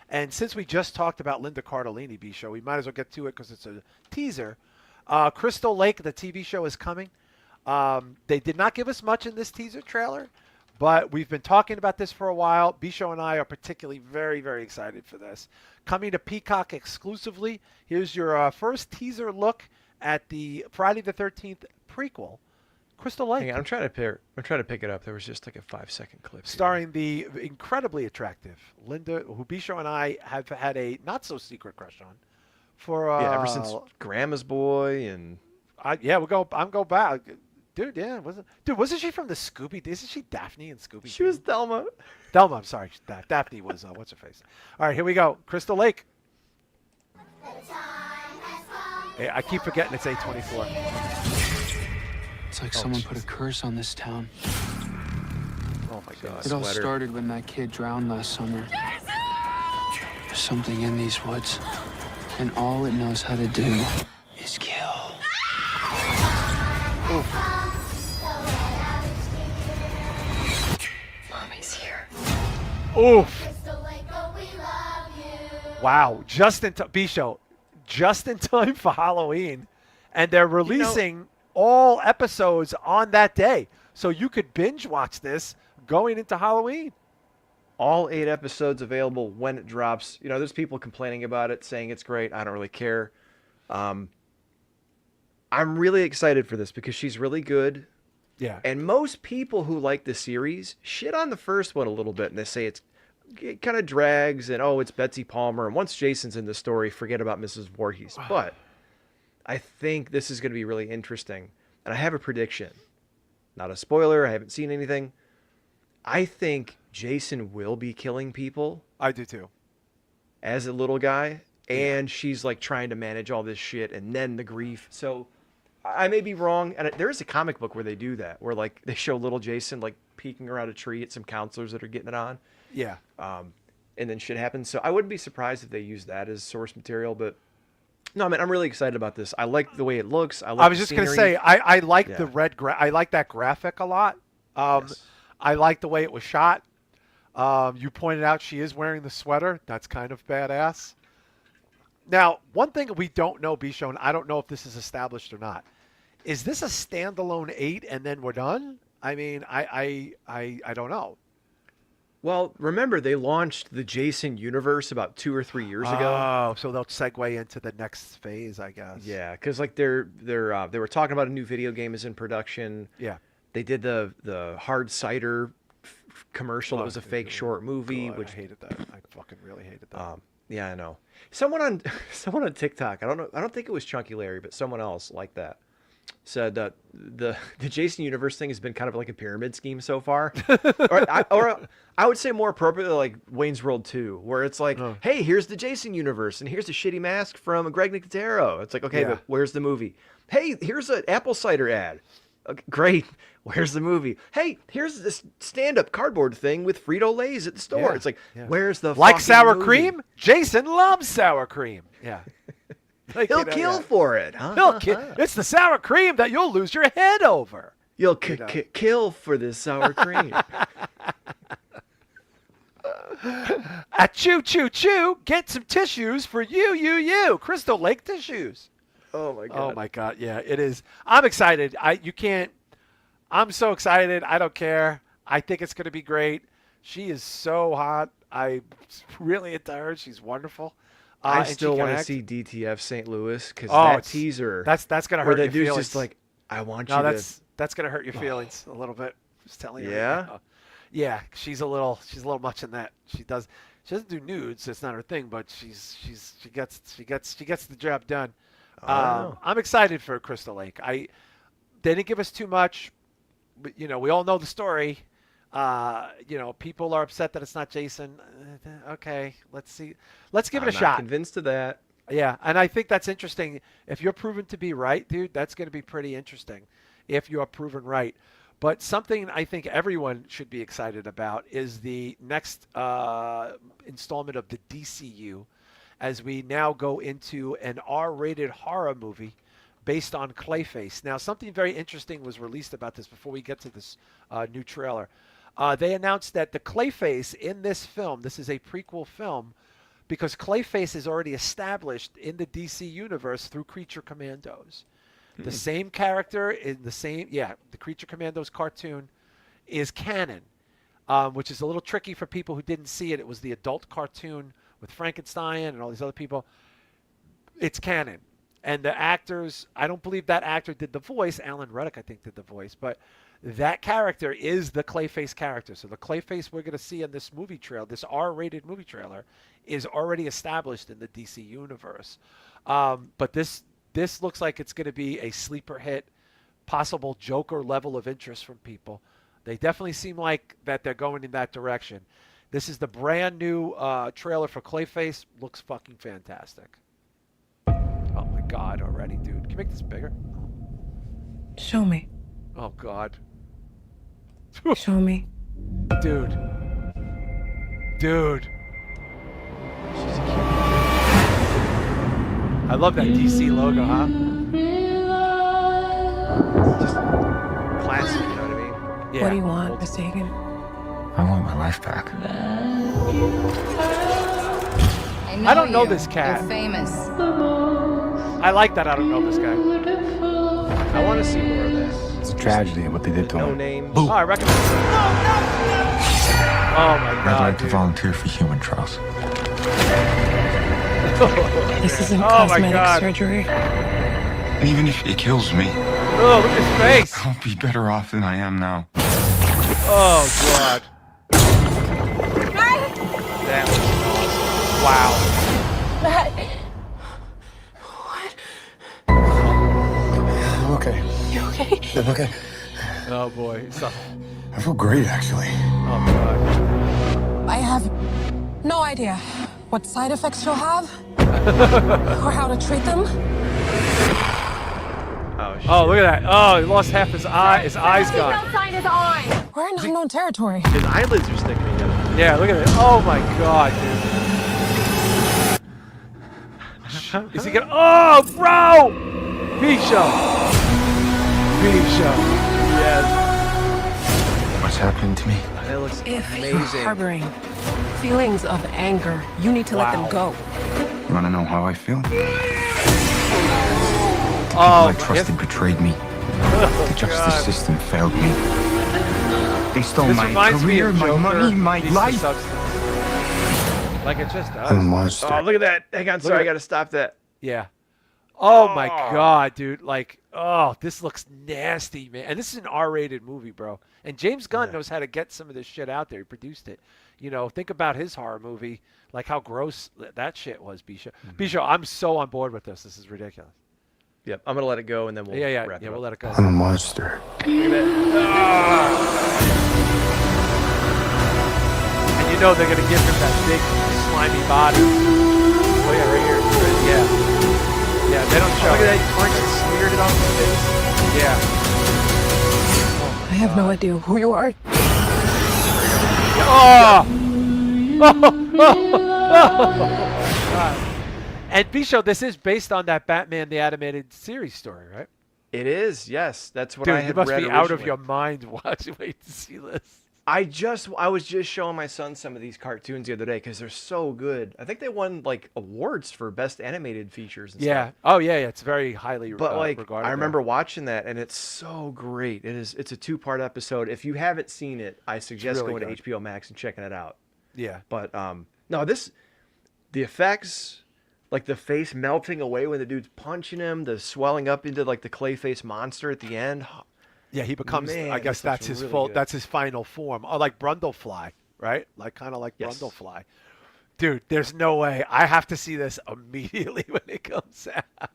And since we just talked about Linda Cardellini, B-Show, we might as well get to it because it's a teaser. Crystal Lake, the TV show, is coming. They did not give us much in this teaser trailer, but we've been talking about this for a while. B-Show and I are particularly very, very excited for this. Coming to Peacock exclusively. Here's your first teaser look at the Friday the 13th prequel, Crystal Lake. Hang on, I'm trying to pick it up. There was just like a 5-second clip. Starring the incredibly attractive Linda, who Bisho and I have had a not so secret crush on for ever since Grandma's Boy and I'm go back. Dude, yeah, wasn't she from the Scooby? Isn't she Daphne and Scooby? She was Thelma. Thelma, I'm sorry. Daphne was what's her face. All right, here we go. Crystal Lake. Hey, I keep forgetting it's 8:24. It's like someone put a curse on this town. Oh my God. It all started when that kid drowned last summer. There's something in these woods, and all it knows how to do is kill. Mommy's here. Oof. Wow, just in time, B-Show, just in time for Halloween, and they're releasing all episodes on that day, so you could binge watch this going into Halloween. All 8 episodes available when it drops. There's people complaining about it, saying it's great. I don't really care. I'm really excited for this because she's really good. Yeah. And most people who like the series shit on the first one a little bit, and they say it kind of drags, and it's Betsy Palmer, and once Jason's in the story, forget about Mrs. Voorhees. But I think this is going to be really interesting, and I have a prediction. Not a spoiler. I haven't seen anything. I think Jason will be killing people. I do too. As a little guy, and she's like trying to manage all this shit, and then the grief. So I may be wrong, and there is a comic book where they do that, where like they show little Jason like peeking around a tree at some counselors that are getting it on. Yeah. And then shit happens. So I wouldn't be surprised if they use that as source material. But no, man, I'm really excited about this. I like the way it looks. I was just going to say, I like the red. I like that graphic a lot. Yes. I like the way it was shot. You pointed out she is wearing the sweater. That's kind of badass. Now, one thing we don't know, Bisho, and I don't know if this is established or not. Is this a standalone 8 and then we're done? I mean, I don't know. Well, remember they launched the Jason universe about 2 or 3 years ago. Oh, so they'll segue into the next phase, I guess. Yeah, because like they were talking about a new video game is in production. Yeah. They did the hard cider commercial that was a fake short movie, God, which I hated that. I fucking really hated that. Yeah, I know. Someone on TikTok, I don't think it was Chunky Larry, but someone else like that said that the Jason universe thing has been kind of like a pyramid scheme so far, or I would say more appropriately like Wayne's World 2, where it's like, hey, here's the Jason universe, and here's a shitty mask from Greg Nicotero. It's like, okay, but where's the movie? Hey, here's an apple cider ad. Okay, great. Where's the movie? Hey, here's this stand-up cardboard thing with Frito-Lays at the store. Yeah, It's like, where's the like fucking sour movie? cream? Jason loves sour cream. Yeah. Like, He'll kill for it. Huh? He'll kill. It's the sour cream that you'll lose your head over. You'll kill for this sour cream. Choo choo choo. Get some tissues for you. Crystal Lake tissues. Oh my god. Oh my god. Yeah, it is. I'm excited. I'm so excited. I don't care. I think it's going to be great. She is so hot. I really into her. She's wonderful. I still want to see DTF St. Louis because that teaser. That's going to hurt your feelings. Just like, I want you that's going to hurt your feelings a little bit. Just telling you. Yeah. Right now. Yeah. She's a little much in that. She doesn't do nudes. It's not her thing, but she gets the job done. I'm excited for Crystal Lake. They didn't give us too much, but we all know the story. People are upset that it's not Jason. Okay, let's see. Let's give it a shot. Convinced of that. Yeah, and I think that's interesting. If you're proven to be right, dude, that's going to be pretty interesting. If you are proven right. But something I think everyone should be excited about is the next installment of the DCU, as we now go into an R-rated horror movie based on Clayface. Now, something very interesting was released about this before we get to this new trailer. They announced that the Clayface in this film, this is a prequel film, because Clayface is already established in the DC universe through Creature Commandos. The same character in the Creature Commandos cartoon is canon, which is a little tricky for people who didn't see it. It was the adult cartoon with Frankenstein and all these other people. It's canon. And the actors, I don't believe that actor did the voice. Alan Ruddick, I think, did the voice. But that character is the Clayface character. So the Clayface we're going to see in this movie trailer, this R-rated movie trailer, is already established in the DC universe. But this looks like it's going to be a sleeper hit, possible Joker level of interest from people. They definitely seem like that they're going in that direction. This is the brand new trailer for Clayface. Looks fucking fantastic. Oh my God, already, dude. Can you make this bigger? Show me. Oh God. Show me. Dude. I love that DC logo, huh? Just classic, you know what I mean? Yeah. What do you want, Miss Hagen? I want my life back. I don't know this cat. You're famous. I like that I don't know this guy. I want to see more of that. It's a tragedy what they did to No him. names. Oh, I recognize him. Oh my God, I'd like to dude. volunteer for human trials. This isn't Oh my cosmetic God. surgery. Even if it kills me, Oh, look at his face. I'll be better off than I am now. Oh God. That was awesome. Wow. I'm okay. You okay? I'm okay. Oh boy. I feel great, actually. Oh God. I have no idea what side effects you'll have or how to treat them. Oh, shit. Oh, look at that. Oh, he lost half his eye. His eyes gone. sign is on. We're in unknown territory. His eyelids are sticking together. Yeah, look at it. Oh my god, dude. Is he gonna? Oh, bro! Bisho. Yes. What's happening to me? That looks If you're amazing. harboring feelings of anger, you need to let them go. You want to know how I feel? Oh, I trusted betrayed me. The justice system failed me. They stole This my reminds me career, of my Joker money, my meets the life. Substance. Like it just does. I'm a monster. Oh, look at that. Hang on, sorry, at- I gotta stop that. Yeah. Oh my god, dude. Like, oh, this looks nasty, man. And this is an R-rated movie, bro. And James Gunn knows how to get some of this shit out there. He produced it. You know, think about his horror movie, like how gross that shit was, Bisho. Bisho, I'm so on board with this. This is ridiculous. Yep, I'm gonna let it go and then we'll Yeah, wrap it we'll up. let it go. I'm a monster. And you know they're gonna give him that big slimy body. Oh yeah, right here. Yeah. Yeah, they don't show. Look at it. that punch that smeared it on his face. Yeah. I have no idea who you are. Oh! God. And Bisho, this is based on that Batman the Animated Series story, right? It is, yes. That's what Dude, I you had must read be out of originally. your mind watching. Wait to see this. I was just showing my son some of these cartoons the other day because they're so good. I think they won like awards for best animated features and Yeah. stuff. Oh yeah, it's very highly But like regarded. I remember watching that and it's so great. It's a 2-part episode. If you haven't seen it, I suggest really going good. to HBO Max and checking it out. Yeah. But no, the effects, like the face melting away when the dude's punching him, the swelling up into like the clay face monster at the end. Yeah, he becomes. Man, I guess this looks that's his really full. good. That's his final form. Oh, like Brundlefly, right? Like kind of like Yes. Brundlefly. Dude, there's no way. I have to see this immediately when it comes out.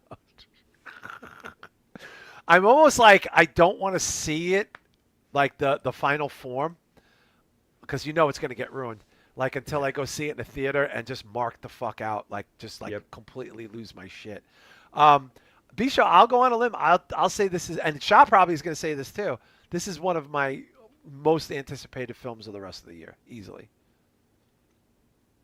I'm almost like I don't want to see it, like the final form, because you know it's gonna get ruined. Like until I go see it in the theater and just mark the fuck out, like just like Yep. completely lose my shit. Bisha, I'll go on a limb. I'll say this is, and Shah probably is going to say this too. This is one of my most anticipated films of the rest of the year, easily.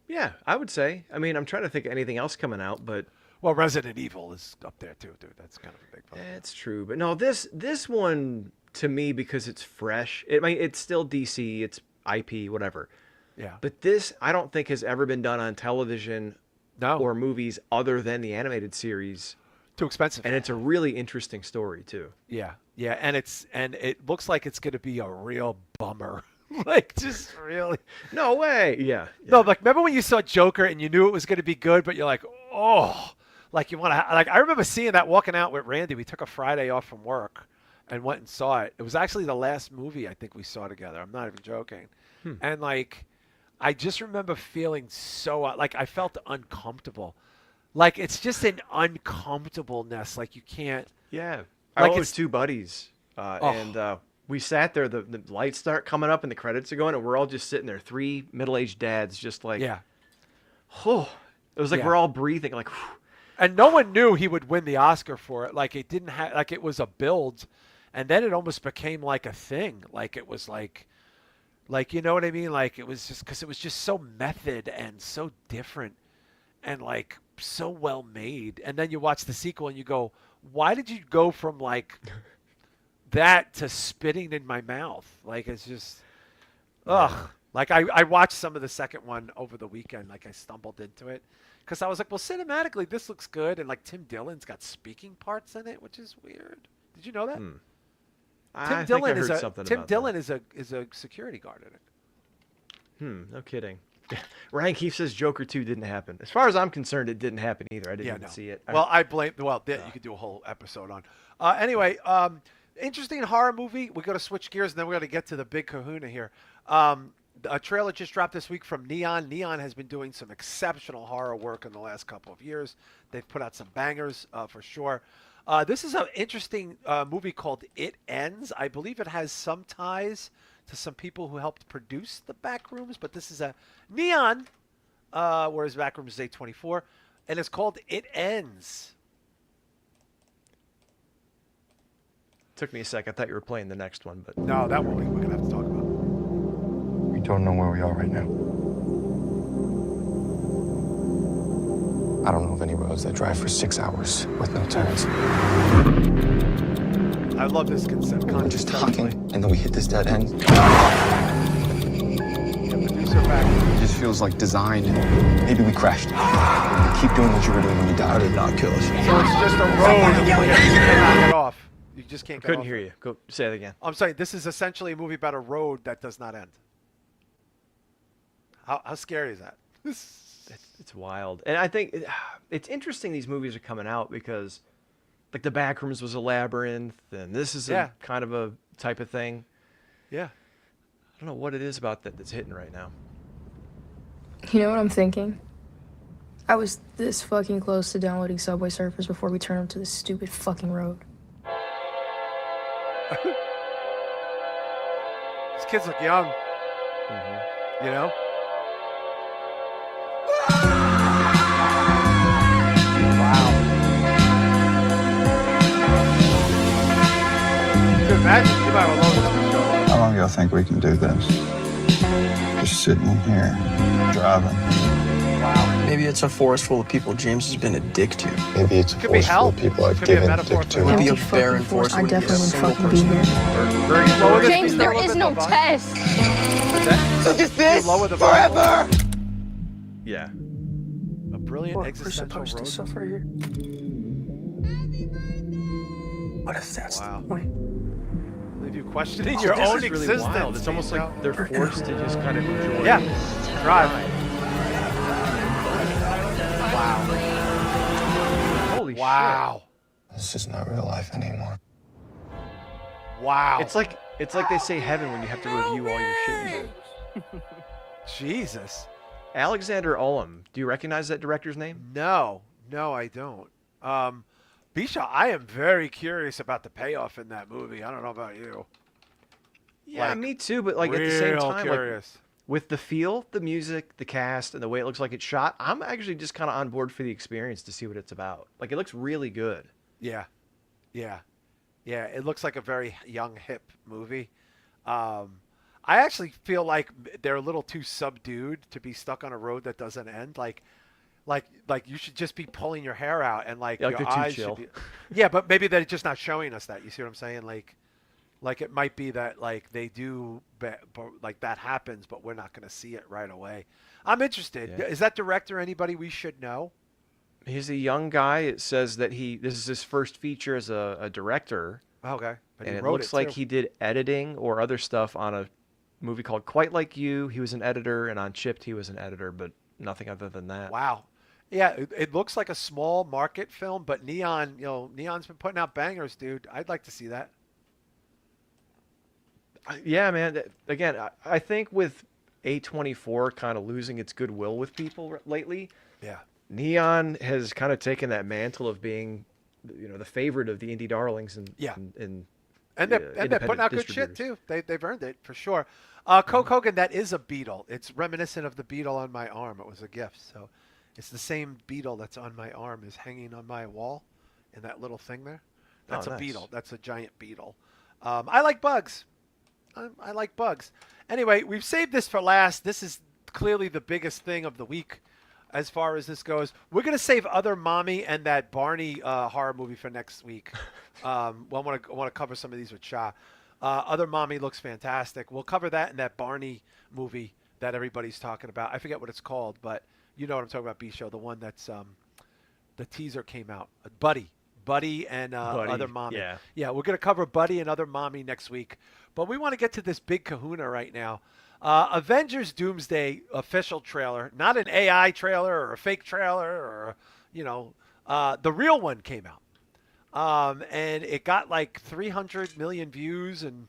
Yeah, I would say. I mean, I'm trying to think of anything else coming out, but Well, Resident Evil is up there too, dude. That's kind of a big film. it's true. But no, this one to me because it's fresh. It's still DC, it's IP, whatever. Yeah. But this I don't think has ever been done on television No. or movies other than the animated series. Too expensive. And it's a really interesting story too. Yeah. Yeah. And it looks like it's going to be a real bummer. Like just really. No way. Yeah. No, like remember when you saw Joker and you knew it was going to be good, but you're like, oh, like you want to. Like I remember seeing that walking out with Randy. We took a Friday off from work and went and saw it. It was actually the last movie I think we saw together. I'm not even joking. And like, I just remember feeling so like I felt uncomfortable. Like it's just an uncomfortableness. Like you can't. Yeah. Like I it's- was two buddies, and we sat there. The lights start coming up and the credits are going, and we're all just sitting there. 3 middle-aged dads, just like, Yeah. oh, it was like Yeah. we're all breathing, like, whew. And no one knew he would win the Oscar for it. Like it didn't have, like it was a build, and then it almost became like a thing. Like it was like you know what I mean? Like it was just because it was just so method and so different, and like so well made. And then you watch the sequel and you go, why did you go from like that to spitting in my mouth? Like it's just, ugh. Like I watched some of the second one over the weekend. Like I stumbled into it. Because I was like, well, cinematically, this looks good. And, like, Tim Dillon's got speaking parts in it, which is weird. Did you know that? I think I heard something Tim about Dillon is a security guard in it. that. No kidding. Ryan Keefe says Joker 2 didn't happen. As far as I'm concerned, it didn't happen either. I didn't even see it. Well, I blame. Well, you could do a whole episode on. Anyway, interesting horror movie. We're going to switch gears, and then we're going to get to the big kahuna here. A trailer just dropped this week from Neon. Neon has been doing some exceptional horror work in the last couple of years. They've put out some bangers for sure. This is an interesting movie called It Ends. I believe it has some ties to some people who helped produce the Backrooms, but this is a Neon, whereas Backrooms is A24, and it's called It Ends. Took me a sec. I thought you were playing the next one, but No, that one we're going to have to talk about. don't know where we are right now. I don't know of any roads that drive for 6 hours with no turns. I love this concept. We're just talking, and then we hit this dead end. It just feels like design. Maybe we crashed. Keep doing what you were doing when you died. I did not kill us. So it's just a road. You cannot get off. You just can't get Couldn't off. hear you. Go say it again. I'm sorry. This is essentially a movie about a road that does not end. How scary is that? It's wild. And I think it's interesting these movies are coming out because like The Backrooms was a labyrinth, and this is a kind of a type of thing. Yeah. I don't know what it is about that that's hitting right now. You know what I'm thinking? I was this fucking close to downloading Subway Surfers before we turned onto this stupid fucking road. These kids look young. You know? Wow. Dude, imagine you might have lost this show. How long do y'all think we can do this? Just sitting in here, driving. Wow. Maybe it's a forest full of people James has been a dick to. Maybe it's a Could be force full hell. of people I've Could be a given metaphor dick for to. hell. Maybe a Empty barren fucking forest I wouldn't be a definitely wouldn't single fucking be person. here. Very lower the James, speed, there lower is the no volume. test. Look at this lower the volume. forever! Yeah. A brilliant We're existential supposed to road. suffer here. What if that's Wow. the point? Leave you questioning your This own is really existence. wild. It's almost you know? like they're forced to just kind of enjoy. Yeah. Drive. Holy Wow. This is not real life anymore. Wow. shit. It's like they say heaven when you have to review all your shit you do. Jesus. Alexander Ullum. Do you recognize that director's name? No, I don't. Bisha, I am very curious about the payoff in that movie. I don't know about you. Yeah, Like, me too. But like at the same real time, like, curious. with the feel, the music, the cast, and the way it looks like it's shot, I'm actually just kind of on board for the experience to see what it's about. Like it looks really good. Yeah. It looks like a very young, hip movie. I actually feel like they're a little too subdued to be stuck on a road that doesn't end. Like you should just be pulling your hair out and like Yeah, like your they're too eyes chill. should be. Yeah, but maybe they're just not showing us that. You see what I'm saying? Like it might be that like they do, like that happens, but we're not going to see it right away. I'm interested. Yeah. Is that director anybody we should know? He's a young guy. It says that this is his first feature as a director. Okay, but And he it wrote looks like too. he did editing or other stuff on a movie called Quite Like You. He was an editor, and on Chipped he was an editor, but nothing other than that. Wow. Yeah, it looks like a small market film, but Neon, Neon's been putting out bangers, dude. I'd like to see that. Yeah, man. Again, I think with A24 kind of losing its goodwill with people lately, Yeah. Neon has kind of taken that mantle of being, the favorite of the indie darlings and Yeah. and And they're putting out good shit distributors. too. They've earned it for sure. Coke Hogan, that is a beetle. It's reminiscent of the beetle on my arm. It was a gift, so it's the same beetle that's on my arm is hanging on my wall, in that little thing there. That's a nice. beetle. That's a giant beetle. I like bugs. I like bugs. Anyway, we've saved this for last. This is clearly the biggest thing of the week, as far as this goes. We're gonna save Other Mommy and that Barney horror movie for next week. I want to cover some of these with Shah. Other Mommy looks fantastic. We'll cover that in that Barney movie that everybody's talking about. I forget what it's called, but you know what I'm talking about, B-Show. The one that's the teaser came out. Buddy and Buddy, Other Mommy. yeah. We're gonna cover Buddy and Other Mommy next week. But we want to get to this big kahuna right now. Avengers Doomsday official trailer, not an AI trailer or a fake trailer or, the real one came out. And it got like 300 million views and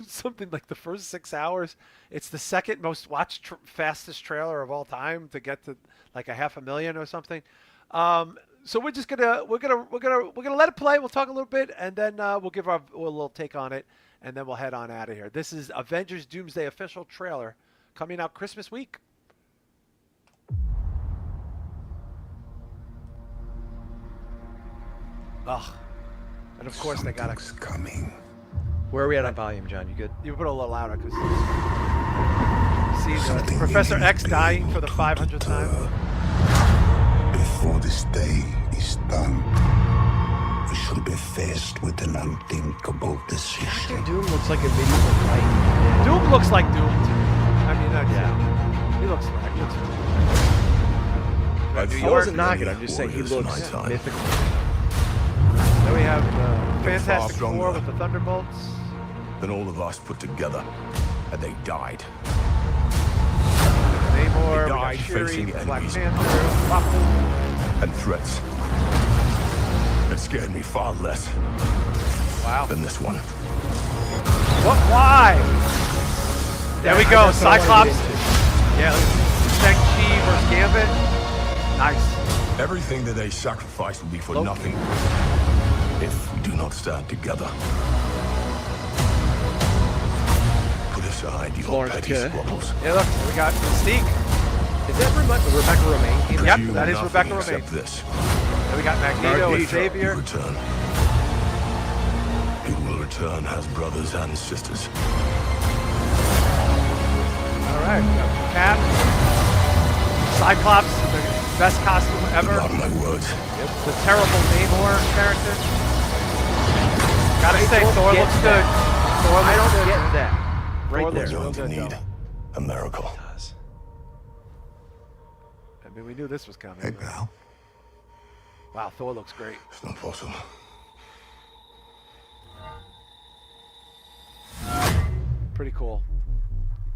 something like the first 6 hours. It's the second most watched fastest trailer of all time to get to like 500,000 or something. So we're just gonna let it play. We'll talk a little bit and then we'll give a little take on it. And then we'll head on out of here. This is Avengers Doomsday official trailer coming out Christmas week. Ugh. And of course they got coming. Where are we at on volume, John? You good? You put it a little louder because see Professor X dying for the 500th time. Before this day is done, we should be faced with an unthinkable decision. Doom looks like a medieval knight. Doom looks like Doom too. I mean, yeah. He looks like I wasn't knocking. I'm just saying he looks mythical. Then we have Fantastic Four with the Thunderbolts. Than all of us put together, and they died. Namor, They died Shuri, facing Black enemies. Panther, Rocket. And threats. It scared me far less than this one. What? Why? There we go. Cyclops. Yeah. Shang-Chi versus Gambit. Nice. Everything that they sacrificed will be for nothing if we do not stand together. Put aside your petty squabbles. Yeah, look, we got Mystique. Is that Rebecca Romaine? Yep, that is Rebecca Romaine. Except this. Then we got Magneto and Xavier. You return. You will return as brothers and sisters. All right, we got Cap, Cyclops, the best costume ever. Mark my words. Yep. The terrible Namor character. Gotta say, Thor looks good. Thor I looks don't good. get that. Right Thor there. looks real Going to good, need though. a miracle. I mean, we knew this was coming. Hey, pal. Wow, Thor looks great. It's not possible. Pretty cool.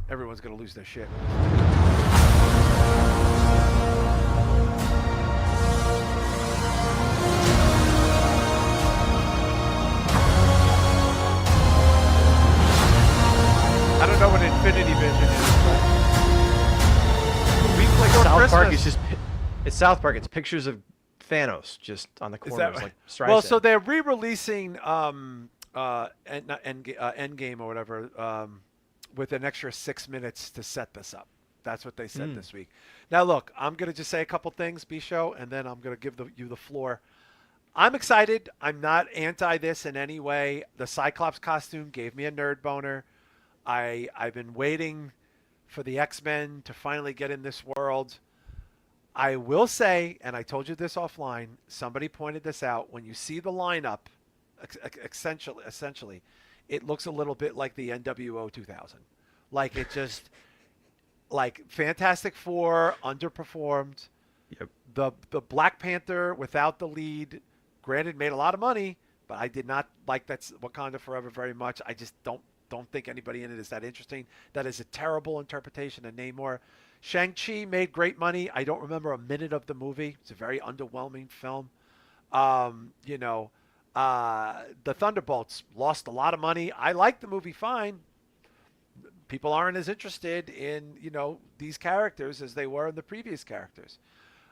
Everyone's gonna lose their shit. I don't know what Infinity Vision is, but we play South Park is just it's South Park. It's pictures of Thanos just on the corners, like Streisand. Well, so they're re-releasing Endgame or whatever with an extra 6 minutes to set this up. That's what they said this week. Now, look, I'm gonna just say a couple things, B-Show, and then I'm gonna give you the floor. I'm excited. I'm not anti this in any way. The Cyclops costume gave me a nerd boner. I've been waiting for the X-Men to finally get in this world. I will say, and I told you this offline, somebody pointed this out, when you see the lineup, essentially, it looks a little bit like the NWO 2000. Like it just, like Fantastic Four underperformed. Yep. The Black Panther without the lead, granted, made a lot of money, but I did not like that Wakanda Forever very much. I just don't think anybody in it is that interesting. That is a terrible interpretation of Namor. Shang-Chi made great money. I don't remember a minute of the movie. It's a very underwhelming film. The Thunderbolts lost a lot of money. I like the movie fine. People aren't as interested in, these characters as they were in the previous characters.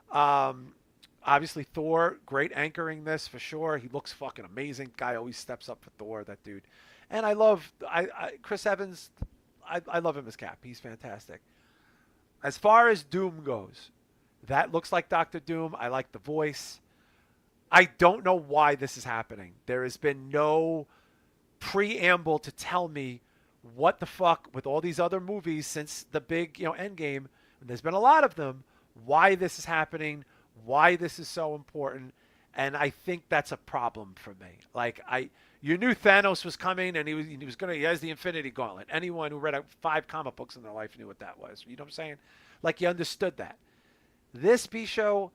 Obviously, Thor, great anchoring this for sure. He looks fucking amazing. Guy always steps up for Thor, that dude. And I love Chris Evans. I love him as Cap. He's fantastic. As far as Doom goes, that looks like Dr. Doom. I like the voice. I don't know why this is happening. There has been no preamble to tell me what the fuck with all these other movies since the big, Endgame. And there's been a lot of them. Why this is happening, why this is so important. And I think that's a problem for me. Like you knew Thanos was coming, and he has the Infinity Gauntlet. Anyone who read 5 comic books in their life knew what that was. You know what I'm saying? Like you understood that. This B-show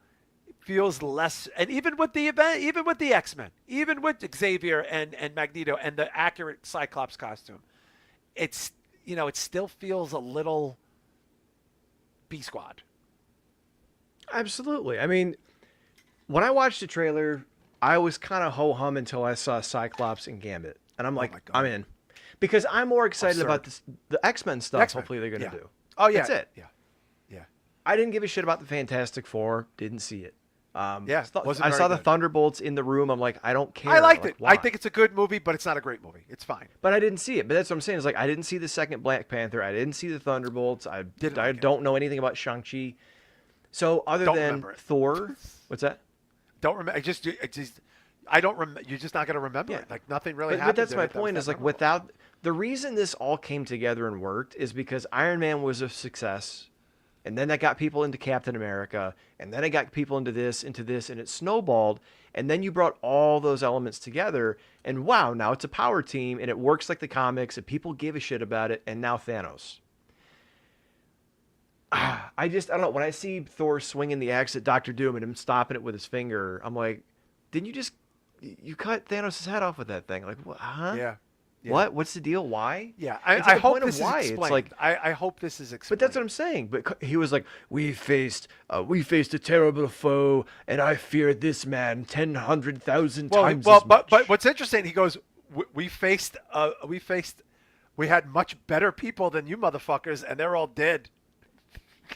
feels less, and even with the event, even with the X-Men, even with Xavier and Magneto and the accurate Cyclops costume, it's it still feels a little B-Squad. Absolutely. I mean, when I watched the trailer, I was kind of ho-hum until I saw Cyclops and Gambit. And I'm like, I'm in. Because I'm more excited about the X-Men stuff hopefully they're going to do. Oh, yeah. That's it. Yeah. I didn't give a shit about the Fantastic Four. Didn't see it. I saw the Thunderbolts in the room. I'm like, I don't care. I liked it. Why? I think it's a good movie, but it's not a great movie. It's fine. But I didn't see it. But that's what I'm saying. Is like, I didn't see the second Black Panther. I didn't see the Thunderbolts. I don't know anything about Shang-Chi. So other than Thor, what's that? Don't remember. I just I don't you're just not going to remember it. Like nothing really happened. But that's my point is like without the reason this all came together and worked is because Iron Man was a success. And then that got people into Captain America, and then it got people into this, and it snowballed. And then you brought all those elements together, and wow, now it's a power team, and it works like the comics, and people give a shit about it, and now Thanos. I don't know. When I see Thor swinging the axe at Doctor Doom and him stopping it with his finger, I'm like, didn't you cut Thanos' head off with that thing? Like, what? Huh? Yeah. What? What's the deal? Why? Yeah, I hope this is explained. It's like, I hope this is explained. But that's what I'm saying. But he was like, we faced a terrible foe, and I feared this man 100,000 times as much. But what's interesting, he goes, we had much better people than you motherfuckers, and they're all dead.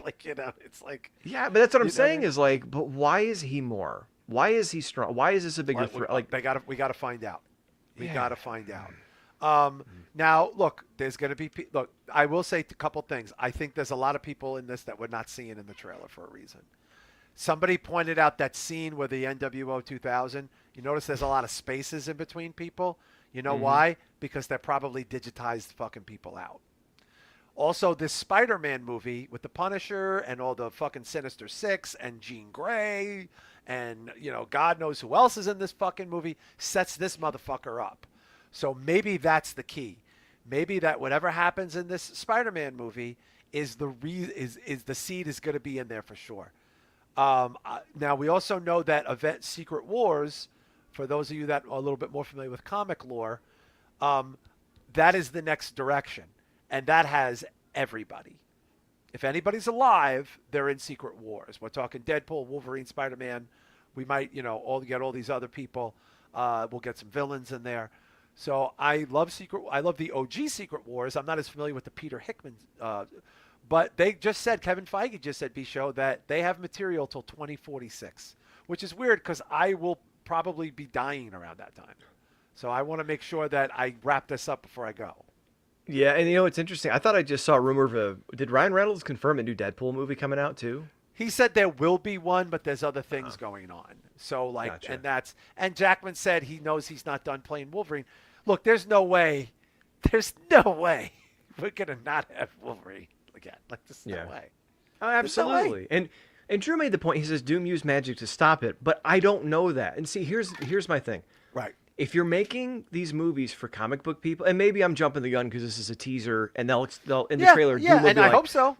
Like, it's like. Yeah, but that's what I'm saying is like, but why is he more? Why is he strong? Why is this a bigger threat? Like, we got to find out. We got to find out. Now, look, there's going to be look. I will say a couple things. I think there's a lot of people in this that we're not seeing in the trailer for a reason. Somebody pointed out that scene where the NWO 2000. You notice there's a lot of spaces in between people. You know why? Because they're probably digitized fucking people out. Also, this Spider-Man movie with the Punisher and all the fucking Sinister Six and Jean Grey and God knows who else is in this fucking movie sets this motherfucker up. So maybe that's the key. Maybe that whatever happens in this Spider-Man movie is the seed is going to be in there for sure. Now we also know that Secret Wars, for those of you that are a little bit more familiar with comic lore, that is the next direction, and that has everybody. If anybody's alive, they're in Secret Wars. We're talking Deadpool, Wolverine, Spider-Man. We might, get all these other people. We'll get some villains in there. So I love the OG Secret Wars. I'm not as familiar with the Peter Hickman, but they just said, Kevin Feige just said, B-Show, that they have material till 2046, which is weird because I will probably be dying around that time. So I want to make sure that I wrap this up before I go. Yeah, and it's interesting. I thought I just saw a rumor did Ryan Reynolds confirm a new Deadpool movie coming out too? He said there will be one, but there's other things going on. So gotcha. And Jackman said he knows he's not done playing Wolverine. Look, there's no way we're gonna not have Wolverine again. Like, there's no way. Oh, absolutely. No way. And Drew made the point. He says Doom used magic to stop it, but I don't know that. And see, here's my thing. Right. If you're making these movies for comic book people, and maybe I'm jumping the gun because this is a teaser, and they'll in the trailer, I hope so.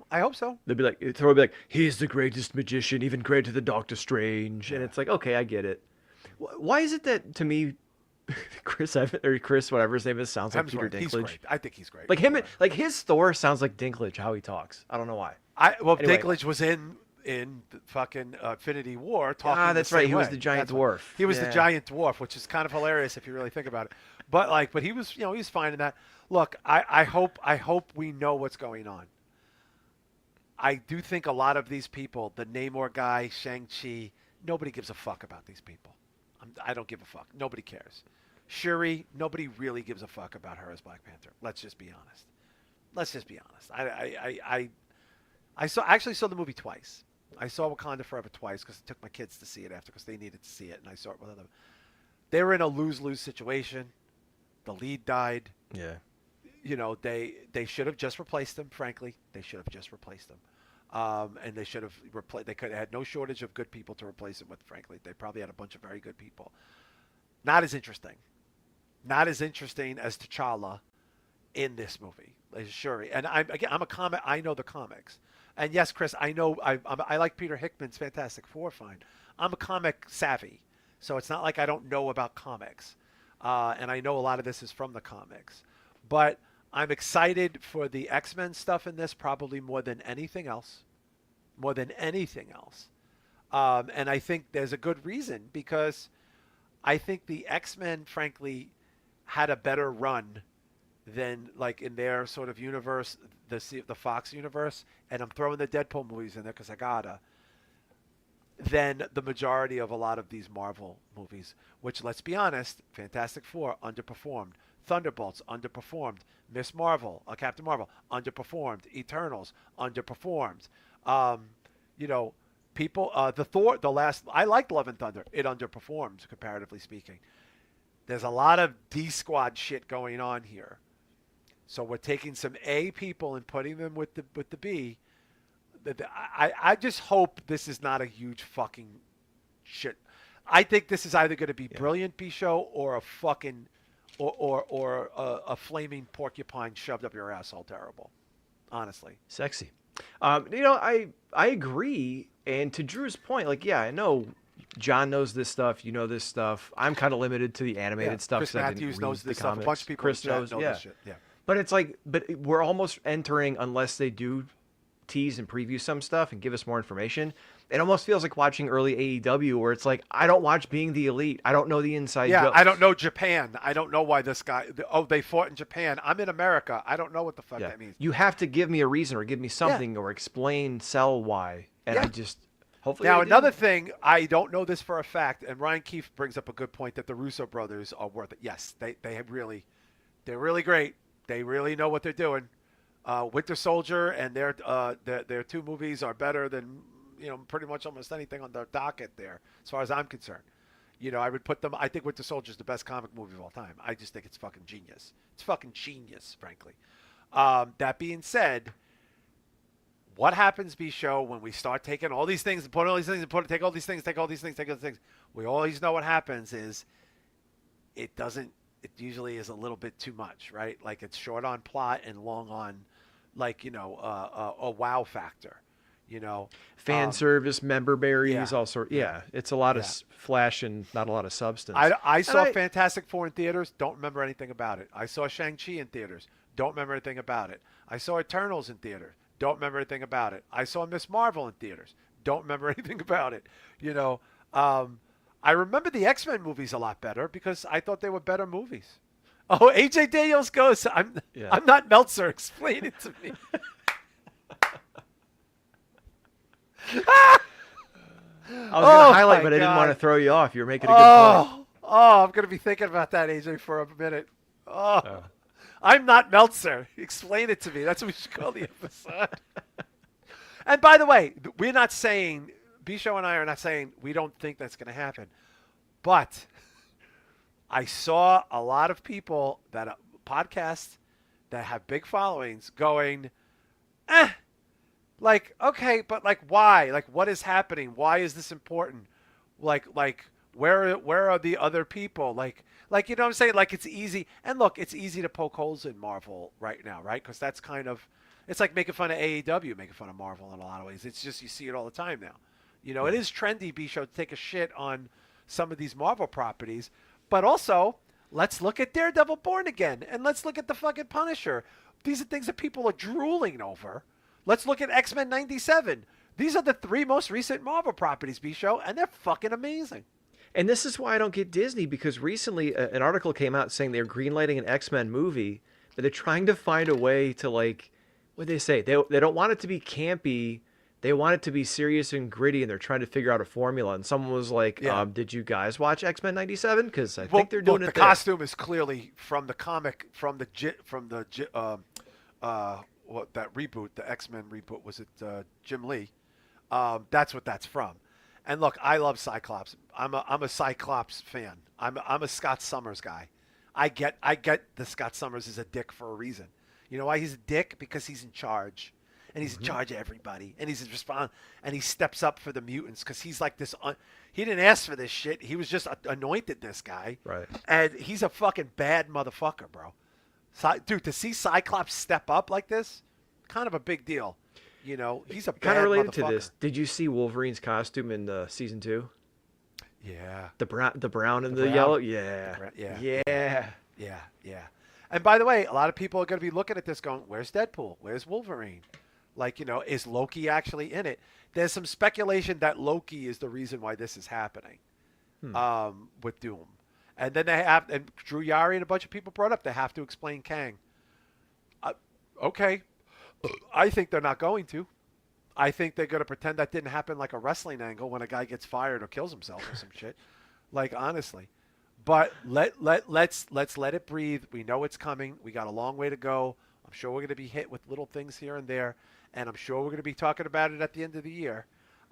They'll be like, Thor will be like, he's the greatest magician, even greater than Doctor Strange, and it's like, okay, I get it. Why is it that to me, Chris, whatever his name is, sounds like Peter Dinklage? He's great. I think he's great. Like him, like his Thor sounds like Dinklage how he talks. I don't know why. Anyway. Dinklage was in the fucking Infinity War talking. That's right. He was the giant dwarf. He was the giant dwarf, which is kind of hilarious if you really think about it. But he was, he was fine in that. Look, I hope we know what's going on. I do think a lot of these people, the Namor guy, Shang-Chi, nobody gives a fuck about these people. I don't give a fuck. Nobody cares. Shuri, nobody really gives a fuck about her as Black Panther. Let's just be honest. I actually saw the movie twice. I saw Wakanda Forever twice because I took my kids to see it after because they needed to see it, and I saw it with them. They were in a lose-lose situation. The lead died. Yeah. They should have just replaced him. Frankly, they should have just replaced him, and they should have replaced. They could have had no shortage of good people to replace him with. Frankly, they probably had a bunch of very good people. Not as interesting as T'Challa in this movie. Shuri, and I'm a comic. I know the comics. And yes, Chris, I know I like Peter Hickman's Fantastic Four fine. I'm a comic savvy, so it's not like I don't know about comics. And I know a lot of this is from the comics. But I'm excited for the X-Men stuff in this probably more than anything else. And I think there's a good reason because I think the X-Men, frankly, had a better run than like in their sort of universe, the Fox universe, and I'm throwing the Deadpool movies in there because I gotta, than the majority of a lot of these Marvel movies, which, let's be honest, Fantastic Four underperformed, Thunderbolts underperformed, Miss Marvel, Captain Marvel underperformed, Eternals underperformed. people, I liked Love and Thunder. It underperformed, comparatively speaking. There's a lot of D-Squad shit going on here. So we're taking some A people and putting them with the B. I just hope this is not a huge fucking shit. I think this is either going to be brilliant B show or a fucking or a flaming porcupine shoved up your asshole terrible. Honestly. Sexy. I agree. And to Drew's point, like, yeah, I know John knows this stuff. You know this stuff. I'm kind of limited to the animated stuff. Chris Matthews knows this stuff. A bunch of people Chris knows this shit. Yeah. But it's like, we're almost entering, unless they do tease and preview some stuff and give us more information. It almost feels like watching early AEW where it's like, I don't watch Being the Elite. I don't know the inside jokes. I don't know Japan. I don't know why this guy, they fought in Japan. I'm in America. I don't know what the fuck that means. You have to give me a reason or give me something or explain, sell why. And I just, hopefully. Now, another thing, I don't know this for a fact, and Ryan Keefe brings up a good point that the Russo brothers are worth it. Yes, they're really great. They really know what they're doing. Winter Soldier and their two movies are better than pretty much almost anything on their docket there, as far as I'm concerned. I would put them. I think Winter Soldier is the best comic movie of all time. I just think it's fucking genius. It's fucking genius, frankly. That being said, what happens, B-Show, when we start taking all these things and put all these things and take all these things, take all these things, take all these things? We always know what happens is it doesn't. It usually is a little bit too much, right? Like it's short on plot and long on, like, a wow factor, fan service, member berries, all sorts. Yeah, it's a lot of flash and not a lot of substance. I saw Fantastic Four in theaters. Don't remember anything about it. I saw Shang-Chi in theaters. Don't remember anything about it. I saw Eternals in theaters. Don't remember anything about it. I saw Miss Marvel in theaters. Don't remember anything about it. I remember the X-Men movies a lot better because I thought they were better movies. Oh, AJ Daniels goes, I'm not Meltzer. Explain it to me. I was going to highlight, but I didn't want to throw you off. You're making a good point. Oh, I'm going to be thinking about that, AJ, for a minute. I'm not Meltzer. Explain it to me. That's what we should call the episode. And by the way, we're not saying, B-Show and I are not saying we don't think that's going to happen. But I saw a lot of people that podcasts that have big followings going, like, okay, but like, why? Like, what is happening? Why is this important? Like, where are the other people? Like, you know what I'm saying? Like, it's easy. And look, it's easy to poke holes in Marvel right now, right? Because that's kind of, it's like making fun of AEW, making fun of Marvel in a lot of ways. It's just, you see it all the time now. It is trendy, B-Show, to take a shit on some of these Marvel properties. But also, let's look at Daredevil Born Again. And let's look at the fucking Punisher. These are things that people are drooling over. Let's look at X-Men 97. These are the three most recent Marvel properties, B-Show, and they're fucking amazing. And this is why I don't get Disney, because recently an article came out saying they're greenlighting an X-Men movie, but they're trying to find a way to, like, what do they say? They don't want it to be campy. They want it to be serious and gritty, and they're trying to figure out a formula. And someone was like, did you guys watch X-Men 97? Because I think they're doing it the costume is clearly from the comic, from the what that reboot, the X-Men reboot, was it Jim Lee? That's what that's from. And look, I love Cyclops. I'm a Cyclops fan. I'm a Scott Summers guy. I get the Scott Summers is a dick for a reason. You know why he's a dick? Because he's in charge. And he's in charge of everybody. And he's and he steps up for the mutants because he's like this. He didn't ask for this shit. He was just anointed this guy. Right. And he's a fucking bad motherfucker, bro. Dude, to see Cyclops step up like this, kind of a big deal. He's a bad kind of related to this. Did you see Wolverine's costume in season 2? Yeah. The brown and the yellow. Yeah. Yeah. And by the way, a lot of people are going to be looking at this going, where's Deadpool? Where's Wolverine? Like, is Loki actually in it? There's some speculation that Loki is the reason why this is happening with Doom. And then and Drew Yari and a bunch of people brought up, they have to explain Kang. Okay. I think they're not going to. I think they're going to pretend that didn't happen like a wrestling angle when a guy gets fired or kills himself or some shit. Like, honestly. But let's let it breathe. We know it's coming. We got a long way to go. I'm sure we're going to be hit with little things here and there. And I'm sure we're going to be talking about it at the end of the year.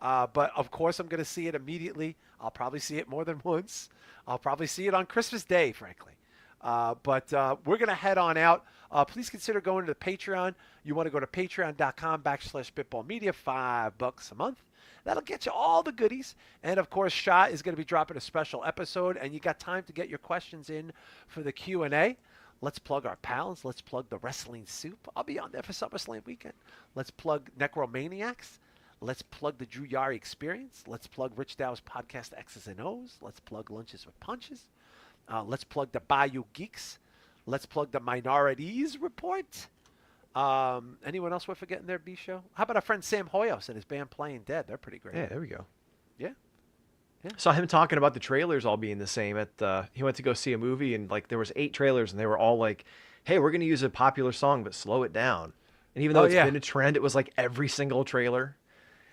But, of course, I'm going to see it immediately. I'll probably see it more than once. I'll probably see it on Christmas Day, frankly. But we're going to head on out. Please consider going to the Patreon. You want to go to patreon.com/spitballmedia, $5 a month. That'll get you all the goodies. And, of course, Shah is going to be dropping a special episode, and you got time to get your questions in for the Q&A. Let's plug our pals. Let's plug the Wrestling Soup. I'll be on there for SummerSlam weekend. Let's plug Necromaniacs. Let's plug the Drew Yari Experience. Let's plug Rich Dow's podcast X's and O's. Let's plug Lunches with Punches. Let's plug the Bayou Geeks. Let's plug the Minorities Report. Anyone else we're forgetting there, B-Show? How about our friend Sam Hoyos and his band Playing Dead? They're pretty great. Yeah, there we go. Yeah. Saw him talking about the trailers all being the same. He went to go see a movie, and like there was 8 trailers, and they were all like, hey, we're going to use a popular song, but slow it down. And even though it's been a trend, it was like every single trailer.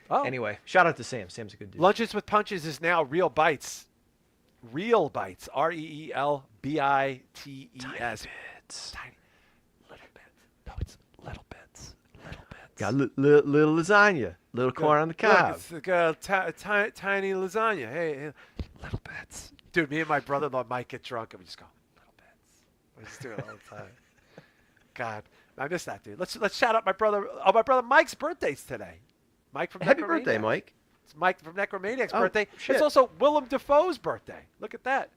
Oh. Anyway, shout out to Sam. Sam's a good dude. Lunches with Punches is now Real Bites. Real Bites. REELBITES. Tiny bits. Tiny. Little bits. No, it's little bits. Little bits. Got little lasagna. Little corn on the cob. Look, it's tiny lasagna. Hey, little bits. Dude, me and my brother-in-law might get drunk and we just go, little bits. We just do it all the time. God, I miss that, dude. Let's shout out my brother. Oh, my brother Mike's birthday's today. Mike from Happy birthday, Mike. It's Mike from Necromaniac's birthday. Shit. It's also Willem Dafoe's birthday. Look at that.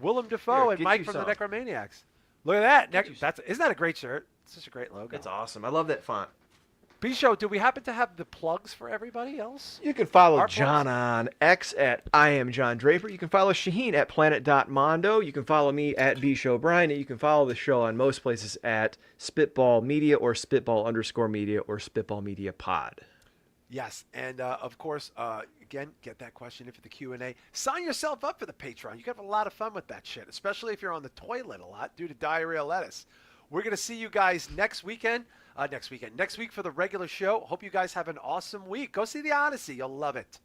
Willem Dafoe Here, and Mike from the Necromaniacs. Look at that. Isn't that a great shirt? It's such a great logo. It's awesome. I love that font. B-Show, do we happen to have the plugs for everybody else? You can follow Our John plugs? on X at I am John Draper. You can follow Shaheen at planet.mondo. You can follow me at bshowbrian. And you can follow the show on most places at Spitball Media or Spitball_media or Spitball Media Pod. Yes, and of course, again, get that question in for the Q&A. Sign yourself up for the Patreon. You can have a lot of fun with that shit, especially if you're on the toilet a lot due to diarrhea lettuce. We're going to see you guys next week for the regular show. Hope you guys have an awesome week. Go see the Odyssey. You'll love it.